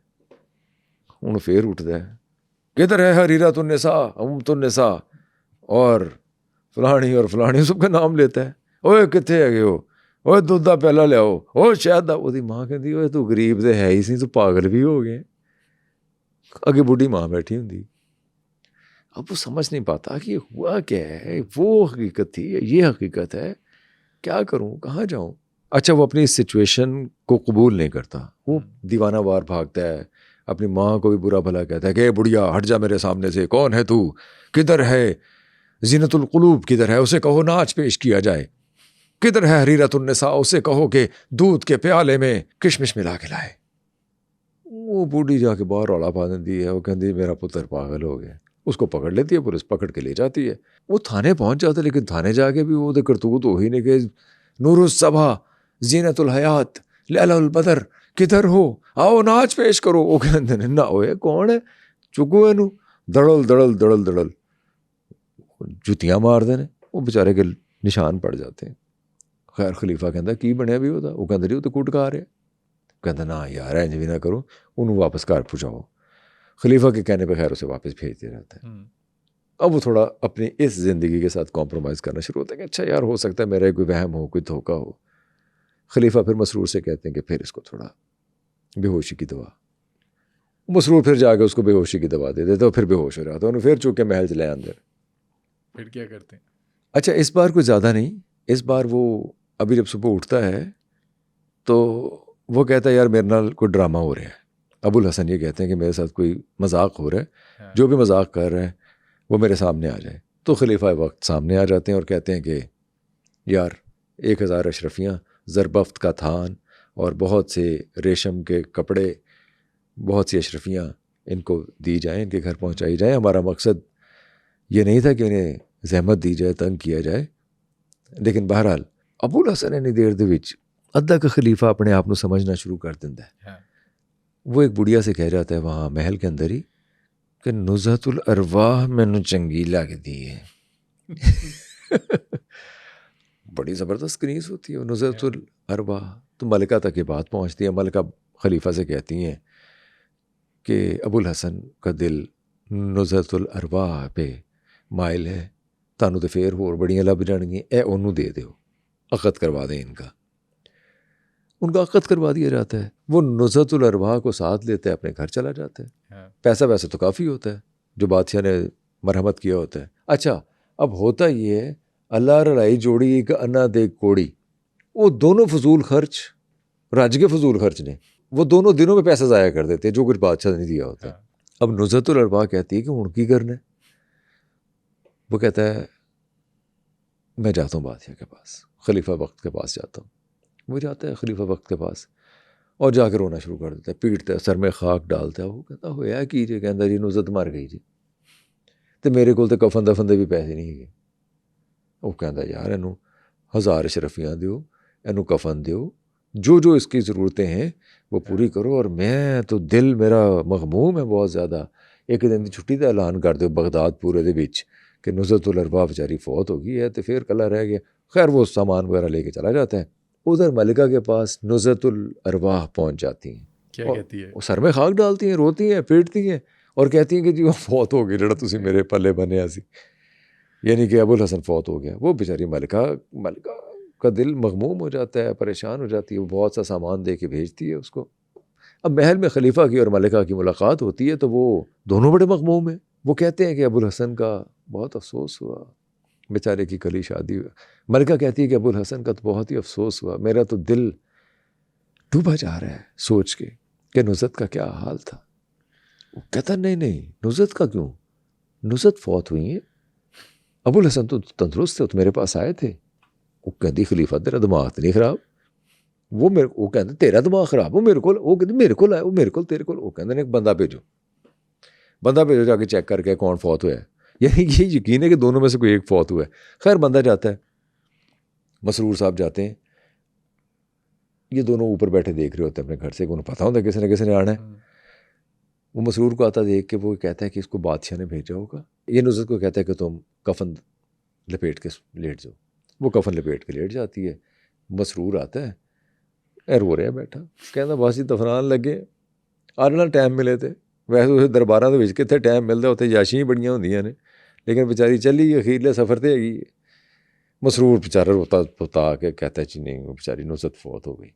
انہوں پھر اٹھتا ہے, کدھر ہے حریرۃ النساء, امت النساء اور فلانی سب کا نام لیتا ہے. اوے کتنے ہے ہو, اوے دودھ دا پیالہ لیاؤ, او شہد دا. وہ ماں کہتی اوے تو غریب دے ہے ہی سی, تو پاگل بھی ہو گئے. اگے بوڑھی ماں بیٹھی ہوں. اب وہ سمجھ نہیں پاتا کہ ہوا کیا ہے. وہ حقیقت تھی, یہ حقیقت ہے, کیا کروں, کہاں جاؤں. اچھا وہ اپنی اس سچویشن کو قبول نہیں کرتا. وہ دیوانہ وار بھاگتا ہے, اپنی ماں کو بھی برا بھلا کہتا ہے کہ اے بڑھیا ہٹ جا میرے سامنے سے, کون ہے تو, کدھر ہے زینت القلوب, کدھر ہے, اسے کہو ناچ پیش کیا جائے. کدھر ہے حریرۃ النساء, اسے کہو کہ دودھ کے پیالے میں کشمش ملا کے لائے. وہ بوڑھی جا کے باہر رولا پا دیتی ہے. وہ کہتی میرا پتر پاگل ہو گیا. اس کو پکڑ لیتی ہے پولیس, پکڑ کے لے جاتی ہے. وہ تھانے پہنچ جاتا ہے, لیکن تھانے جا کے بھی وہ کرتوت ہو ہی نہیں کہ نور الصبا, زینت الحیات, لیلہ البدر, کدھر ہو, آؤ ناچ پیش کرو. وہ کہتے ہیں نہ ہوئے, کون ہے, چکو اینو. دڑل دڑل دڑل دڑل جتیاں مار دینے. وہ بیچارے کے نشان پڑ جاتے ہیں. خیر خلیفہ کہتا کی بنیا بھی ہوتا. وہ کہتے جی وہ تو کٹ کار ہے. کہتا نہ یار انج بھی نہ کرو, انہوں واپس گھر پہنچاؤ. خلیفہ کے کہنے پہ خیر اسے واپس بھیجتے رہتا ہے. اب وہ تھوڑا اپنی اس زندگی کے ساتھ کمپرومائز کرنا شروع ہوتا ہے کہ اچھا یار ہو سکتا ہے میرا کوئی وہم ہو, کوئی دھوکہ ہو. خلیفہ پھر مسرور سے کہتے ہیں کہ پھر اس کو تھوڑا بے ہوشی کی دوا. مسرور پھر جا کے اس کو بے ہوشی کی دوا دے دیتے, پھر بے ہوش ہو رہا تھا. انہوں پھر چونکہ محل چلے اندر. پھر کیا کرتے ہیں؟ اچھا اس بار کوئی زیادہ نہیں. اس بار وہ ابھی جب صبح اٹھتا ہے تو وہ کہتا ہے یار میرے نال کوئی ڈرامہ ہو رہا ہے. ابو الحسن یہ کہتے ہیں کہ میرے ساتھ کوئی مذاق ہو رہا ہے, جو بھی مذاق کر رہا ہے وہ میرے سامنے آ جائے. تو خلیفہ وقت سامنے آ جاتے ہیں اور کہتے ہیں کہ یار 1000 اشرفیاں, زربفت کا تھان اور بہت سے ریشم کے کپڑے, بہت سی اشرفیاں ان کو دی جائیں, ان کے گھر پہنچائی جائیں. ہمارا مقصد یہ نہیں تھا کہ انہیں زحمت دی جائے, تنگ کیا جائے. لیکن بہرحال ابو الحسن انی دیر دے وچ ادھا کا خلیفہ اپنے آپ کو سمجھنا شروع کر دیتا ہے. وہ ایک بڑھیا سے کہہ جاتا ہے وہاں محل کے اندر ہی کہ نزہت الارواح مینوں چنگی لگدی ہے. بڑی زبردست کنیز ہوتی ہے نزہت الارواح. تو ملکہ تک یہ بات پہنچتی ہے. ملکہ خلیفہ سے کہتی ہیں کہ ابو الحسن کا دل نزہت الارواح پہ مائل ہے, تانوں تو پھر ہور بڑیاں لب جانگیاں, اے انہوں دے دیو, عقد کروا دیں ان کا. ان کا عقد کروا دیا جاتا ہے. وہ نزہت الارواح کو ساتھ لیتے ہیں, اپنے گھر چلا جاتا ہے. پیسہ ویسے تو کافی ہوتا ہے جو بادشاہ نے مرحمت کیا ہوتا ہے. اچھا اب ہوتا یہ ہے اللہ رلائی جوڑی ایک انا دے کوڑی, وہ دونوں فضول خرچ, رج کے فضول خرچ نے. وہ دونوں دنوں میں پیسہ ضائع کر دیتے ہیں جو کچھ بادشاہ نے دیا ہوتا ہے. اب نزہت الارواح کہتی ہے کہ ہن کی کرنا ہے. وہ کہتا ہے میں جاتا ہوں بادشاہ کے پاس, خلیفہ وقت کے پاس جاتا ہوں. وہ جاتا ہے خلیفہ وقت کے پاس اور جا کے رونا شروع کر دیتا ہے, پیٹتا ہے, سر میں خاک ڈالتا ہے. وہ کہتا ہویا کی جی, کہتا جی نصرت مر گئی جی, تو میرے کول تو کفن دفن دے بھی پیسے نہیں ہے. وہ کہتا یار اینوں 1000 اشرفیاں دیو, اینوں کفن دیو, جو جو اس کی ضرورتیں ہیں وہ پوری کرو, اور میں تو دل میرا مغموم ہے بہت زیادہ. ایک دن دی چھٹی دا اعلان کر دیو بغداد پورے دے وچ کہ نزرت الارواح بیچاری فوت ہو گئی ہے, تو پھر کلا رہ گیا. خیر وہ سامان وغیرہ لے کے چلا جاتا ہے. ادھر ملکہ کے پاس نزرت الارواح پہنچ جاتی ہیں. کیا کہتی ہے؟ وہ سر میں خاک ڈالتی ہیں, روتی ہیں, پیٹتی ہیں, اور کہتی ہیں کہ جی وہ فوت ہو گئی, لڑا تسی میرے پلے بنے ایسی, یعنی کہ ابو الحسن فوت ہو گیا. وہ بیچاری ملکہ کا دل مغموم ہو جاتا ہے, پریشان ہو جاتی ہے. وہ بہت سا سامان دے کے بھیجتی ہے اس کو. اب محل میں خلیفہ کی اور ملکہ کی ملاقات ہوتی ہے تو وہ دونوں بڑے مغموم ہیں. وہ کہتے ہیں کہ ابو الحسن کا بہت افسوس ہوا, بیچارے کی کلی شادی ہوا. ملکہ کہتی ہے کہ ابو الحسن کا تو بہت ہی افسوس ہوا, میرا تو دل ڈوبا جا رہا ہے سوچ کے کہ نصرت کا کیا حال تھا. وہ کہتا نہیں, نصرت کا کیوں, نصرت فوت ہوئی ہیں, ابو الحسن تو تندرست تھے, تو میرے پاس آئے تھے. وہ کہتی خلیفہ تیرا دماغ تو نہیں خراب؟ وہ کہتے تیرا دماغ خراب, وہ کہتے میرے کو آئے, وہ میرے کو تیرے کو. وہ کہتے ہیں بندہ بھیجو جا کے چیک کر کے کون فوت ہوا ہے. یعنی یہ یقین ہے کہ دونوں میں سے کوئی ایک فوت ہوا ہے. خیر بندہ جاتا ہے, مسرور صاحب جاتے ہیں, یہ دونوں اوپر بیٹھے دیکھ رہے ہوتے ہیں اپنے گھر سے, انہیں پتہ ہوتا ہے کسی نے آنا ہے. وہ مسرور کو آتا دیکھ کے وہ کہتا ہے کہ اس کو بادشاہ نے بھیجا ہوگا. یہ نصرت کو کہتا ہے کہ تم کفن لپیٹ کے لیٹ جاؤ. وہ کفن لپیٹ کے لیٹ جاتی ہے. مسرور آتا ہے, رو رہا بیٹھا, کہنا بس ہی دفنان لگے, آنے ٹائم ملے تھے. ویسے اسے درباراں دے وچ کتنے ٹائم ملتا, اتنے یاشیاں بڑیاں ہوندیاں نے, لیکن بیچاری چلی اخیرلے سفر تے ہی. مسرور بیچارہ روتا کے کہتا ہے جی نہیں, وہ بیچاری نصرت فوت ہو گئی.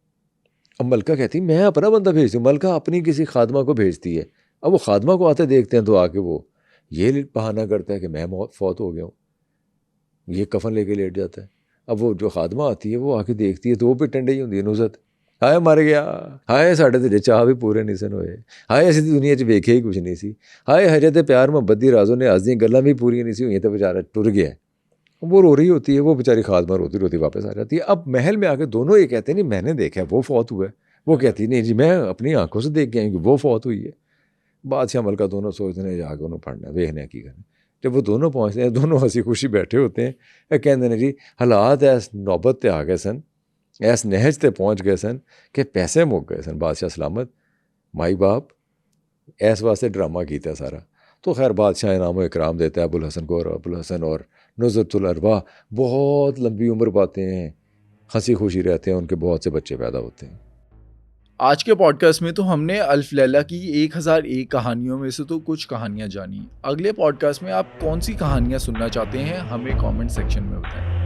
اب ملکہ کہتی میں اپنا بندہ بھیجتی ہوں. ملکہ اپنی کسی خادمہ کو بھیجتی ہے. اب وہ خادمہ کو آتے دیکھتے ہیں تو آ کے وہ یہ بہانہ کرتا ہے کہ میں فوت ہو گیا ہوں. یہ کفن لے کے لیٹ جاتا ہے. اب وہ جو خادمہ آتی ہے وہ آ کے دیکھتی ہے تو وہ بھی ٹنڈے ہی ہوندی ہے, نصرت ہائے مر گیا, ہائے ساڈے تے چاہ بھی پورے نہیں سن ہوئے, ہائے اسی دنیا 'چ ویکھے ہی کچھ نہیں سی, ہائے ہجے تے پیار محبت دی رازوں نے آج دیاں گلاں بھی پوریاں نہیں سی ہوئیاں تے بیچارہ ٹر گیا. وہ رو رہی ہوتی ہے, وہ بیچاری خادمہ روتی روتی واپس آ جاتی ہے. اب محل میں آ کے دونوں یہ کہتے ہیں نہیں میں نے دیکھا ہے وہ فوت ہوا ہے. وہ کہتی نہیں جی میں اپنی آنکھوں سے دیکھ کے آئی کہ وہ فوت ہوئی ہے. بادشاہ ملکہ دونوں سوچتے ہیں جا کے انہوں پڑھنا ویکھنا کی کرنا. جب وہ دونوں پہنچتے ہیں دونوں ہنسی خوشی بیٹھے ہوتے ہیں, کہتے ہیں جی حالات ایس نوبت تے آ گئے سن, ایس نہج تے پہنچ گئے سن کہ پیسے مک گئے سن. بادشاہ سلامت مائی باپ ایس واسطے ڈرامہ کیتا ہے سارا. تو خیر بادشاہ انعام و اکرام دیتا ہے ابو الحسن کو, اور ابو الحسن اور نزرت الارواح بہت لمبی عمر پاتے ہیں, ہنسی خوشی رہتے ہیں, ان کے بہت سے بچے پیدا ہوتے ہیں. آج کے پوڈ کاسٹ میں تو ہم نے الف لیلہ کی 1001 کہانیوں میں سے تو کچھ کہانیاں جانی. اگلے پوڈ کاسٹ میں آپ کون سی کہانیاں سننا چاہتے ہیں ہمیں کامنٹ سیکشن میں بتائیں.